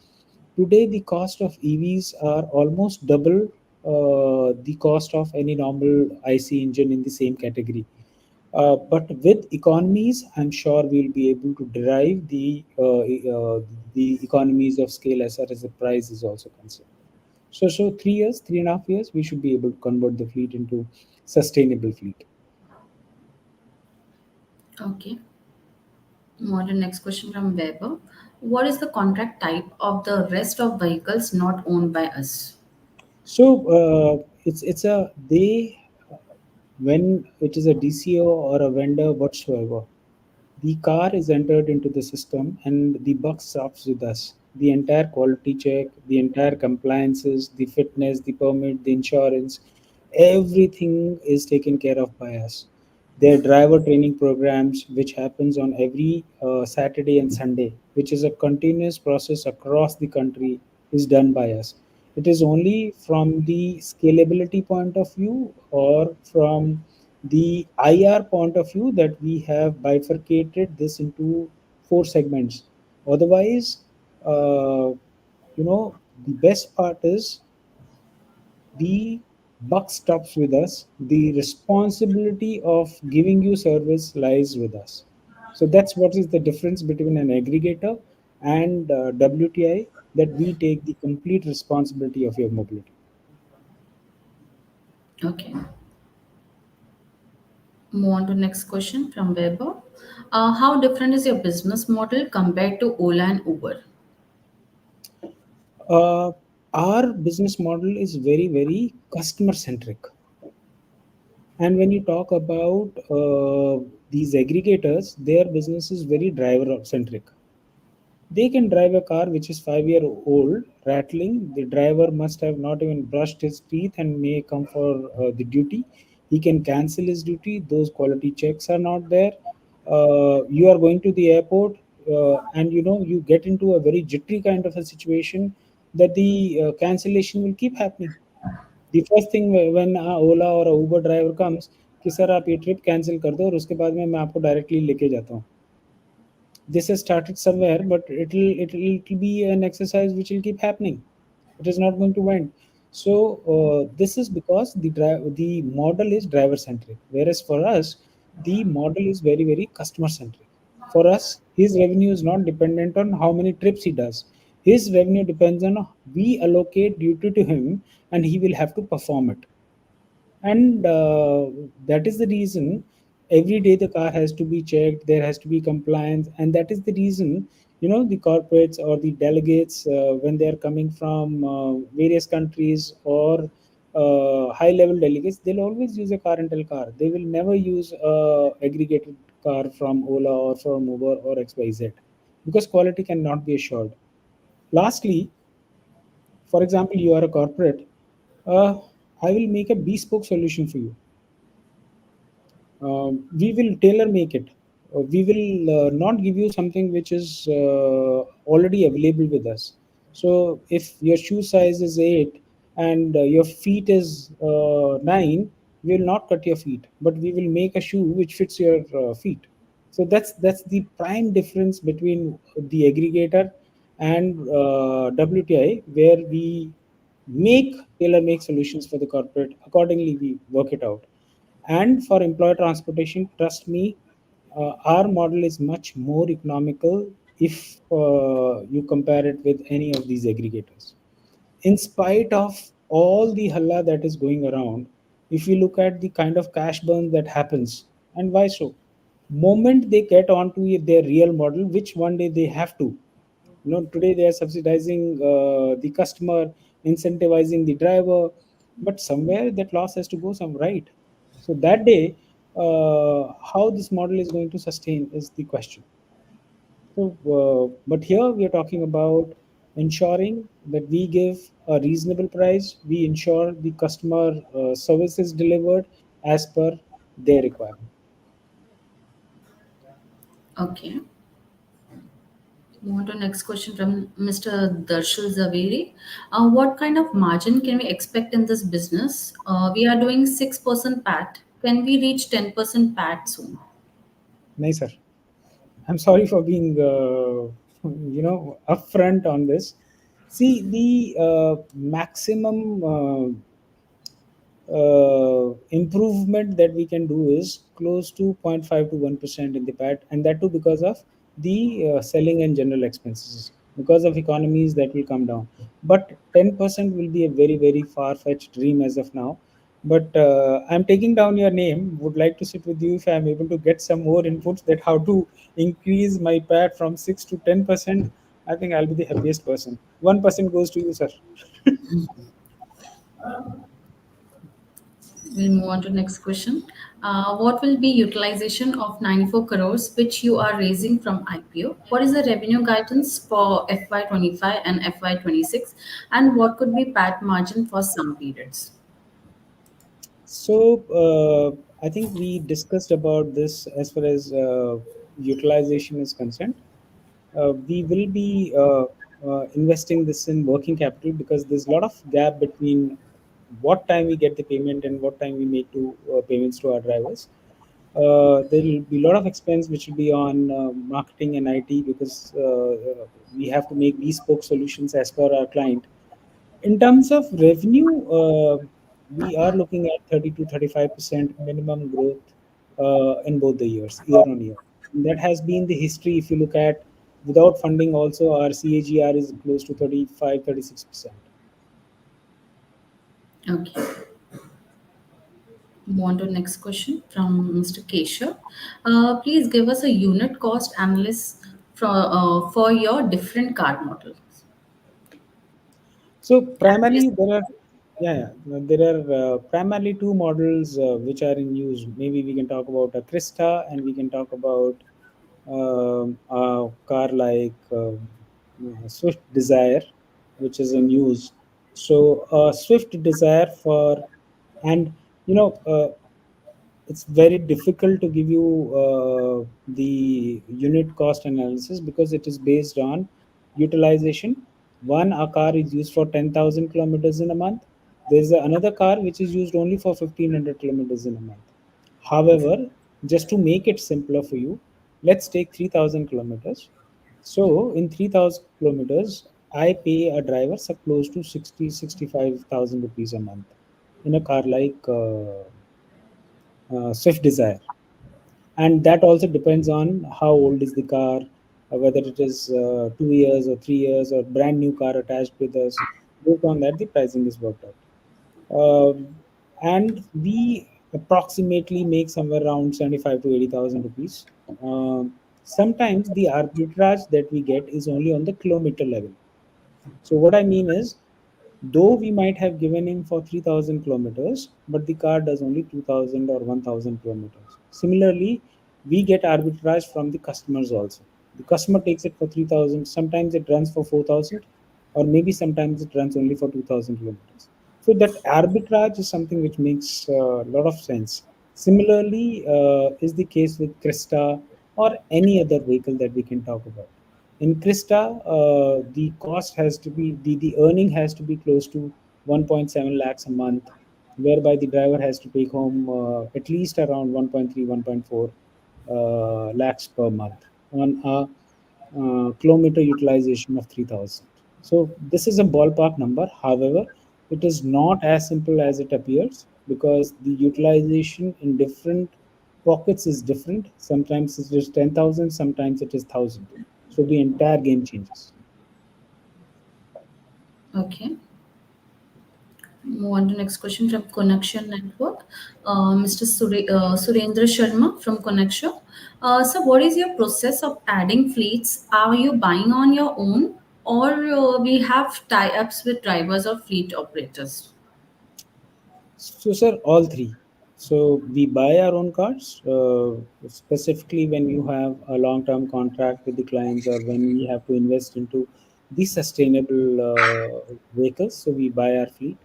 today the cost of EVs are almost double the cost of any normal IC engine in the same category. But with economies, I'm sure we'll be able to derive the economies of scale as far as the price is also concerned. So 3 years, 3.5 years, we should be able to convert the fleet into sustainable fleet. Okay. Move on to next question from Weber. What is the contract type of the rest of vehicles not owned by us? So it's a they when it is a DCO or a vendor whatsoever. The car is entered into the system and the buck stops with us. The entire quality check, the entire compliances, the fitness, the permit, the insurance, everything is taken care of by us. Their driver training programs, which happens on every Saturday and Sunday, which is a continuous process across the country, is done by us. It is only from the scalability point of view or from the IR point of view that we have bifurcated this into four segments. Otherwise, uh, the best part is the buck stops with us. The responsibility of giving you service lies with us. So that's what is the difference between an aggregator and WTI, that we take the complete responsibility of your mobility. Okay. Move on to next question from Weber. How different is your business model compared to Ola and Uber? Uh, our business model is very, very customer centric. And when you talk about these aggregators, their business is very driver centric. They can drive a car which is 5 year old, rattling. The driver must have not even brushed his teeth and may come for the duty. He can cancel his duty. Those quality checks are not there. You are going to the airport, and you get into a very jittery kind of a situation that the cancellation will keep happening. The first thing when ओला और उबर driver comes कि sir आप ये trip cancel कर दो और उसके बाद में मैं आपको डायरेक्टली लेके जाता हूँ. This has started somewhere, but it'll be an exercise which will keep happening. It is not going to end. So this is because the model is driver centric, whereas for us the model is very, very customer centric. For us, his revenue is not dependent on how many trips he does. His revenue depends on we allocate duty to him, and he will have to perform it. And that is the reason every day the car has to be checked, there has to be compliance. And that is the reason the corporates or the delegates, when they are coming from various countries or high level delegates, they'll always use a car rental car. They will never use a aggregated car from Ola or from Uber or XYZ, because quality cannot be assured. Lastly, for example, you are a corporate, uh, I will make a bespoke solution for you. We will tailor make it. We will not give you something which is already available with us. So if your shoe size is 8 and your feet is 9, we will not cut your feet, but we will make a shoe which fits your feet. So that's the prime difference between the aggregator and WTI, where we make tailor make solutions for the corporate. Accordingly, we work it out. And for employer transportation, trust me, our model is much more economical if you compare it with any of these aggregators. In spite of all the halla that is going around, if you look at the kind of cash burn that happens, and why so? Moment they get onto their real model, which one day they have to. Today they are subsidizing the customer, incentivizing the driver. but somewhere that loss has to go some right. So that day, how this model is going to sustain is the question. So, but here we are talking about ensuring that we give a reasonable price, we ensure the customer service is delivered as per their requirement. Okay. Move on to next question from Mr. Darshil Zaveri. What kind of margin can we expect in this business? We are doing 6% PAT. Can we reach 10% PAT soon? Nice, sir. I'm sorry for being, upfront on this. See, the maximum improvement that we can do is close to zero point 0.5 to 1% in the PAT, and that too because of the selling and general expenses. Because of economies, that will come down. But 10% will be a very, very far fetched dream as of now. But I'm taking down your name. Would like to sit with you if I'm able to get some more inputs that how to increase my PAT from 6 to 10%. I think I'll be the happiest person. 1% goes to you, sir. We'll move on to next question. What will be utilization of 94 crores which you are raising from IPO? What is the revenue guidance for FY25 and FY26? And what could be PAT margin for some periods? So I think we discussed about this as far as utilization is concerned. We will be investing this in working capital because there's a lot of gap between what time we get the payment and what time we make to payments to our drivers. There will be a lot of expense which will be on marketing and IT because we have to make bespoke solutions as per our client. In terms of revenue, we are looking at 30 to 35% minimum growth in both the years, year on year. And that has been the history. If you look at without funding, also our CAGR is close to 35, 36%. Okay. Move on to next question from Mr. Keshav. Please give us a unit cost analysis for your different car models. So primarily there are, there are primarily two models which are in use. Maybe we can talk about a Krista and we can talk about a car like Swift Desire, which is in use. So Swift Desire for, and you know, it's very difficult to give you the unit cost analysis because it is based on utilization. One, a car is used for 10,000 kilometers in a month. There's another car which is used only for 1,500 kilometers in a month. However, just to make it simpler for you, let's take 3,000 kilometers. So in 3,000 kilometers, I pay a driver so close to 65,000 rupees a month in a car like Swift Desire. And that also depends on how old is the car, whether it is 2 years or 3 years or brand new car attached with us. Based on that, the pricing is worked out. And we approximately make somewhere around 75 to 80,000 rupees. Sometimes the arbitrage that we get is only on the kilometer level. So what I mean is, though we might have given him for 3,000 kilometers, but the car does only 2,000 or 1,000 kilometers. Similarly, we get arbitrage from the customers also. The customer takes it for 3,000, sometimes it runs for 4,000, or maybe sometimes it runs only for 2,000 kilometers. So that arbitrage is something which makes a lot of sense. Similarly, is the case with Krista or any other vehicle that we can talk about. In Krista, the cost has to be the earning has to be close to 1.7 lakhs a month, whereby the driver has to take home at least around 1.3, 1.4 lakhs per month on a kilometer utilization of 3,000. So this is a ballpark number. However, it is not as simple as it appears because the utilization in different pockets is different. Sometimes it is 10,000, sometimes it is 1,000. So the entire game changes. Okay. Move on to next question from Connection Network. Mr. Surendra Sharma from Connection. So, what is your process of adding fleets? Are you buying on your own, or we have tie-ups with drivers or fleet operators? So, sir, all three. So, we buy our own cars, specifically when you have a long term contract with the clients or when we have to invest into the sustainable vehicles. So, we buy our fleet.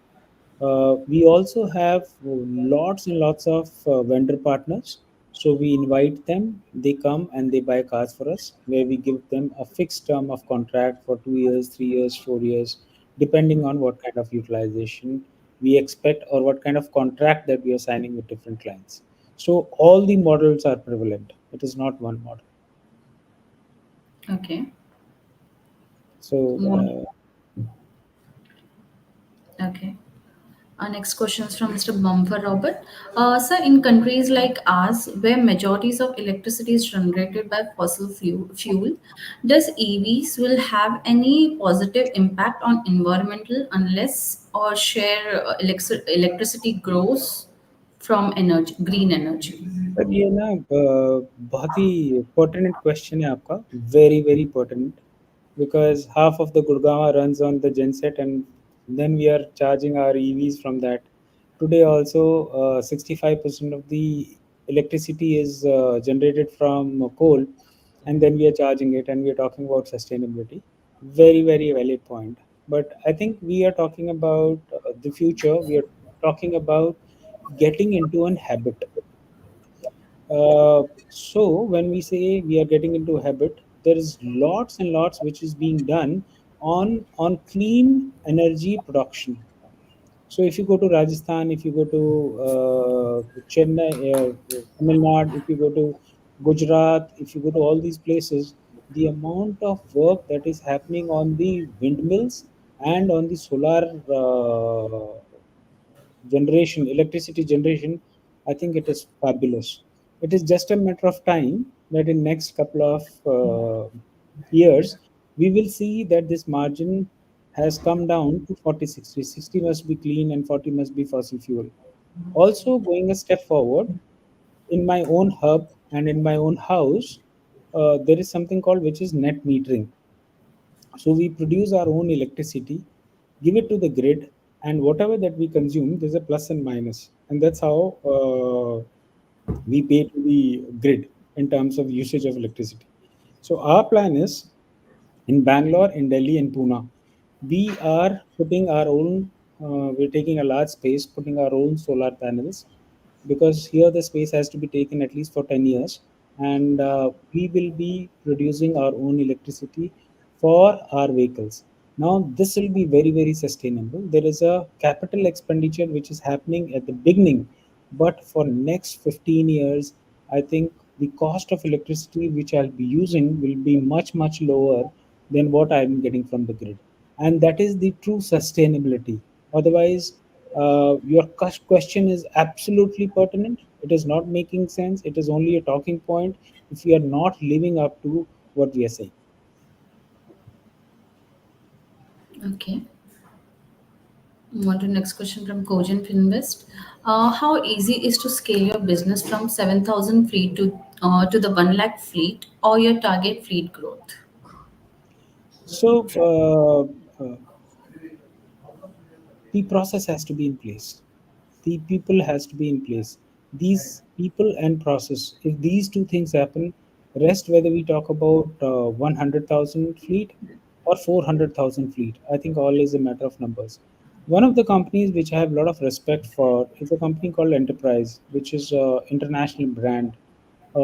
We also have lots and lots of vendor partners. So we invite them, they come and they buy cars for us, where we give them a fixed term of contract for 2 years, 3 years, 4 years, depending on what kind of utilization we expect or what kind of contract that we are signing with different clients. So all the models are prevalent. It is not one model. Okay. So More. Okay. Our next question is from Mr. Bumper Robert. Sir, in countries like ours, where majorities of electricity is generated by fossil fuel, does EVs will have any positive impact on environmental unless or share electricity grows from energy, green energy? Sir ये ना बहुत ही pertinent question है आपका, very very pertinent, because half of the Gurgaon runs on the genset and then we are charging our EVs from that. Today also 65% of the electricity is generated from coal, and then we are charging it and we are talking about sustainability. Very very valid point. But I think we are talking about the future. We are talking about getting into an habit. So when we say we are getting into a habit, there is lots and lots which is being done on clean energy production. So if you go to Rajasthan, if you go to Chennai, Tamil Nadu, if you go to Gujarat, if you go to all these places, the amount of work that is happening on the windmills and on the solar generation, electricity generation, I think it is fabulous. It is just a matter of time that in next couple of years, we will see that this margin has come down to 40 60. 60 must be clean and 40 must be fossil fuel. Also, going a step forward, in my own hub and in my own house, there is something called which is net metering. So we produce our own electricity, give it to the grid, and whatever that we consume, there's a plus and minus, and that's how we pay to the grid in terms of usage of electricity. So our plan is in Bangalore, in Delhi, in Pune, we are putting our own. We're taking a large space, putting our own solar panels, because here the space has to be taken at least for 10 years, and we will be producing our own electricity for our vehicles. Now this will be very very sustainable. There is a capital expenditure which is happening at the beginning, but for next 15 years, I think the cost of electricity which I'll be using will be much much lower than what I'm getting from the grid, and that is the true sustainability. Otherwise, your question is absolutely pertinent. It is not making sense. It is only a talking point if we are not living up to what we are saying. Okay. Move on to next question from Cogent Invest. How easy is to scale your business from 7,000 fleet to the 1 lakh fleet or your target fleet growth? So the process has to be in place, the people has to be in place, these people and process, if these two things happen, rest, whether we talk about 100,000 fleet or 400,000 fleet, I think all is a matter of numbers. One of the companies which I have a lot of respect for is a company called Enterprise, which is an international brand,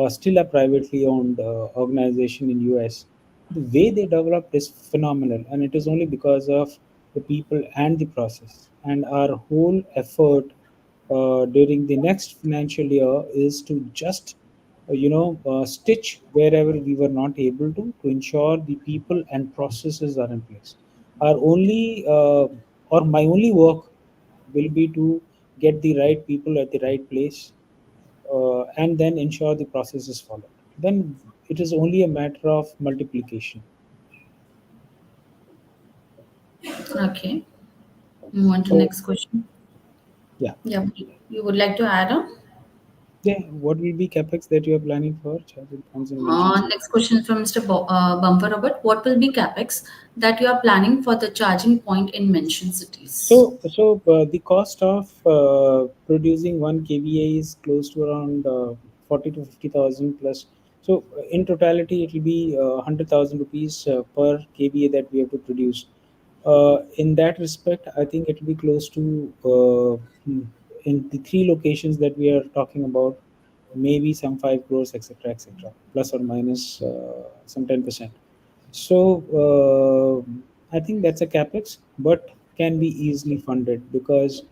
still a privately owned organization in US. The way they developed is phenomenal, and it is only because of the people and the process. And our whole effort during the next financial year is to just stitch wherever we were not able to ensure the people and processes are in place. Our only or my only work will be to get the right people at the right place, and then ensure the process is followed. Then it is only a matter of multiplication. Okay. Move on to So next question. yeah. Yeah, you would like to add on? Yeah, what will be capex that you are planning for charging points and mention Next cities? question from Mr. Bumper Robert. What will be capex that you are planning for the charging point in mentioned cities? The cost of producing 1 kVA is close to around 40 to 50,000 plus. So in totality, it will be 100,000 rupees per kVA that we have to produce. In that respect, I think it will be close to in the three locations that we are talking about, maybe some 5 crores, etc., etc., plus or minus some 10%. So I think that's a capex, but can be easily funded because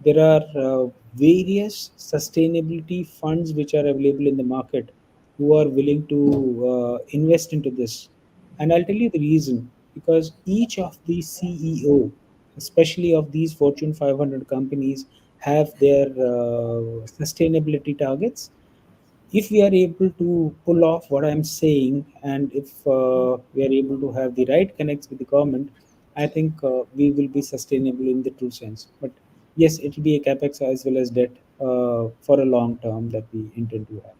there are various sustainability funds which are available in the market who are willing to invest into this. And I'll tell you the reason, because each of the CEO, especially of these Fortune 500 companies, have their sustainability targets. If we are able to pull off what I'm saying, and if we are able to have the right connects with the government, I think we will be sustainable in the true sense. But yes, it will be a capex as well as debt for a long term that we intend to have.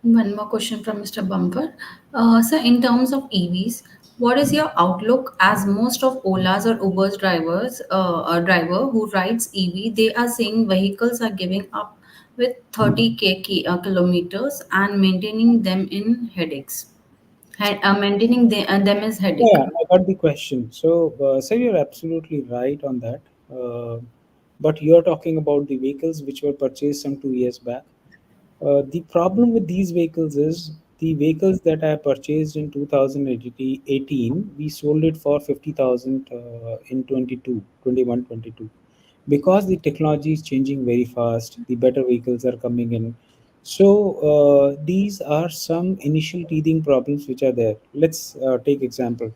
One more question from Mr. Bumper. So, in terms of EVs, what is your outlook? As most of Ola's or Uber's drivers, a driver who rides EV, they are saying vehicles are giving up with 30k kilometers and maintaining them in headaches. Maintaining them is headache. Yeah, I got the question. So you're absolutely right on that. Uh, but you're talking about the vehicles which were purchased some 2 years back. The problem with these vehicles is the vehicles that I purchased in 2018, we sold it for 50,000 in 21, 22. Because the technology is changing very fast, the better vehicles are coming in. So these are some initial teething problems which are there. Let's take example.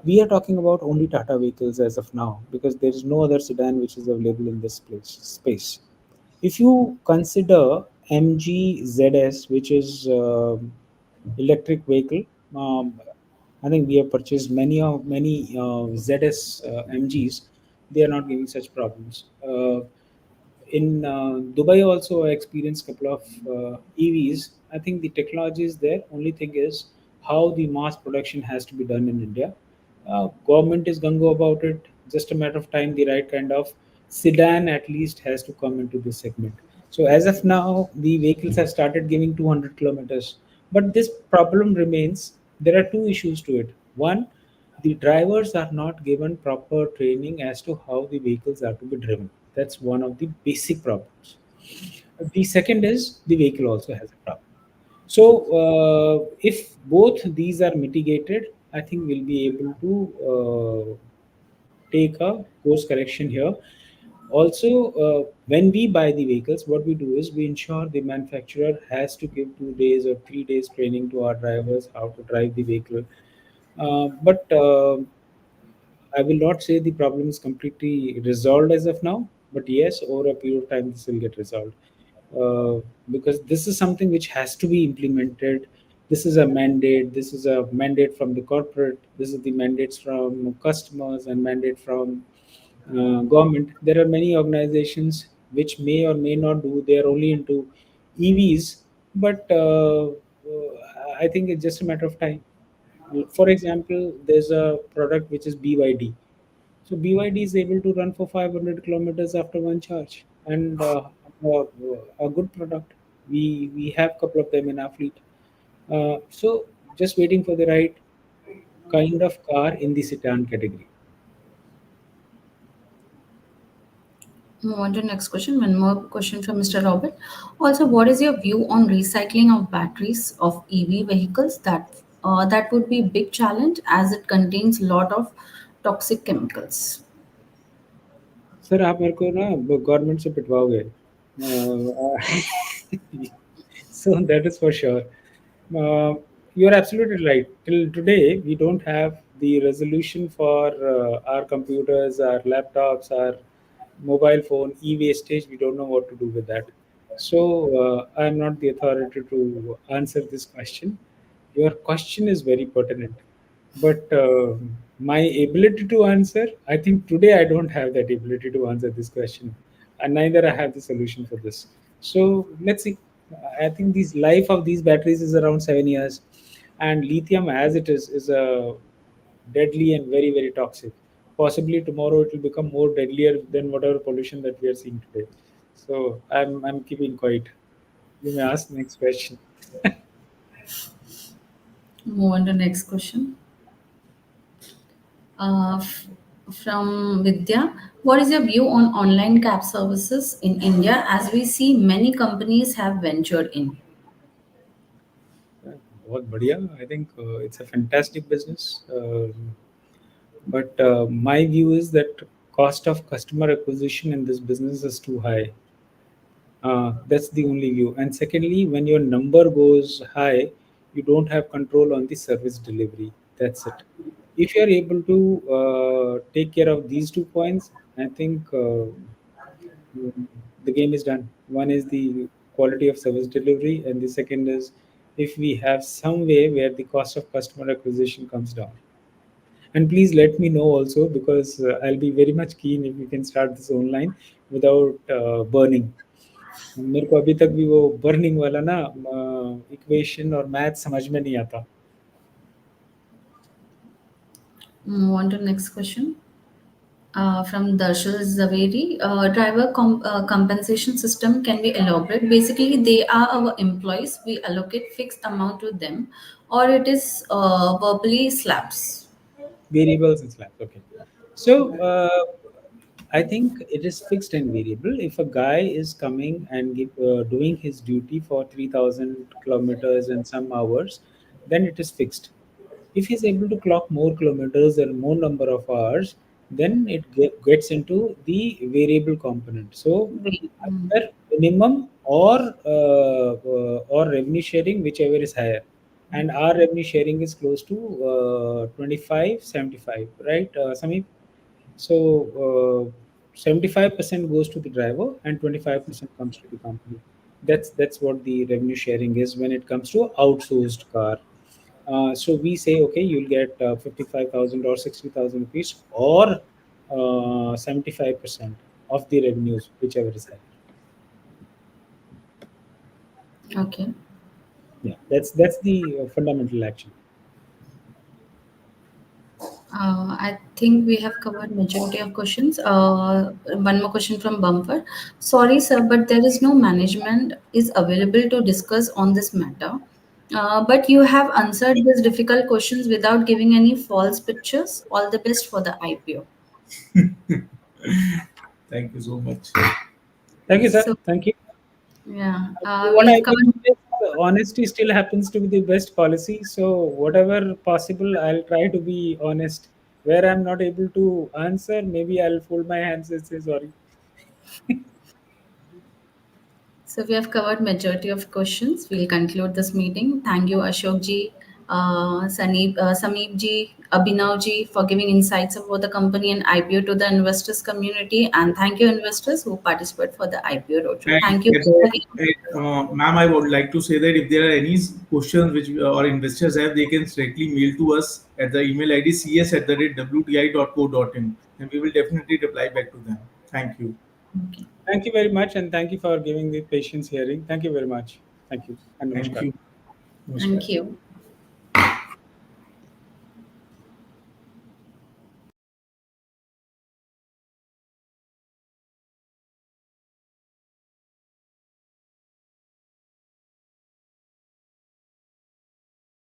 We are talking about only Tata vehicles as of now because there is no other sedan which is available in this space. If you consider MG ZS, which is electric vehicle, um, I think we have purchased many ZS MGs. They are not giving such problems. In Dubai also I experienced couple of EVs. I think the technology is there. Only thing is how the mass production has to be done in India. Government is gung ho about it. Just a matter of time. The right kind of sedan at least has to come into this segment. So as of now, the vehicles have started giving 200 kilometers, but this problem remains. There are two issues to it. One, the drivers are not given proper training as to how the vehicles are to be driven. That's one of the basic problems. The second is the vehicle also has a problem. So if both these are mitigated, I think we'll be able to take a course correction here. Also, when we buy the vehicles, what we do is we ensure the manufacturer has to give 2 days or 3 days training to our drivers how to drive the vehicle. But I will not say the problem is completely resolved as of now, but yes, over a period of time, this will get resolved. Because this is something which has to be implemented. This is a mandate. This is a mandate from the corporate. This is the mandates from customers and mandate from government. There are many organizations which may or may not do. They are only into EVs, but I think it's just a matter of time. For example, there's a product which is BYD. So BYD is able to run for 500 kilometers after one charge, and a good product. We have couple of them in our fleet. So just waiting for the right kind of car in the sedan category. Move on to the next question. One more question from Mr. Robert. Also, what is your view on recycling of batteries of EV vehicles? That would be a big challenge as it contains a lot of toxic chemicals. Sir आप मेरे को ना government से पिटवाओगे so that is for sure. You're absolutely right. Till today, we don't have the resolution for our computers, our laptops, our mobile phone e-wastage. We don't know what to do with that. So I'm not the authority to answer this question. Your question is very pertinent, but my ability to answer, I think today I don't have that ability to answer this question. and neither I have the solution for this. So let's see. I think these life of these batteries is around 7 years, and lithium, as it is a deadly and very very toxic. Possibly tomorrow it will become more deadlier than whatever pollution that we are seeing today. So I'm keeping quiet. You may ask next question. Move on to next question. Uh, f- from Vidya, what is your view on online cab services in India as we see many companies have ventured in? बहुत बढ़िया. I think it's a fantastic business. But my view is that cost of customer acquisition in this business is too high. That's the only view. And secondly, when your number goes high, you don't have control on the service delivery. That's it. If you are able to take care of these 2 points, I think the game is done. One is the quality of service delivery, and the second is if we have some way where the cost of customer acquisition comes down. And please let me know also, because I'll be very much keen if we can start this online without burning. मेरे को अभी तक भी वो burning वाला ना equation और math समझ में नहीं आता. Move on to next question. From Darshal Zaveri, driver compensation system can be elaborate. Basically, they are our employees. We allocate fixed amount to them, or it is verbally slaps. Variables and slabs. Okay. So I think it is fixed and variable. If a guy is coming and doing his duty for 3,000 kilometers and some hours, then it is fixed. If he's able to clock more kilometers and more number of hours, then it gets into the variable component. So Wait. either minimum or revenue sharing, whichever is higher. And our revenue sharing is close to 25/75, right, Samir? So 75% goes to the driver and 25% comes to the company. That's what the revenue sharing is when it comes to outsourced car. So we say, okay, you'll get 55,000 or 60,000 rupees, or 75% of the revenues, whichever is higher. Okay. Yeah, that's the fundamental action. I think we have covered majority of questions. One more question from Bumper. Sorry, sir, but there is no management is available to discuss on this matter. But you have answered these difficult questions without giving any false pictures. All the best for the IPO. Thank you so much. Thank you, sir. So Thank you. yeah, What we I have covered. believe is honesty still happens to be the best policy. So whatever possible, I'll try to be honest. Where I'm not able to answer, maybe I'll fold my hands and say sorry. So we have covered majority of questions. We'll conclude this meeting. Thank you, Ashok ji, Sameep ji, Abhinav ji, for giving insights about the company and IPO to the investors community. And thank you, investors who participate for the IPO roadshow. And Thank you again. ma'am, I would like to say that if there are any questions which our investors have, they can directly mail to us at the email ID cs@wti.co.in, and we will definitely reply back to them. Thank you. Okay. Thank you very much, and thank you for giving the patience hearing. Thank you very much. Thank you, and Thank namaskar. you. Thank Namaskar. you.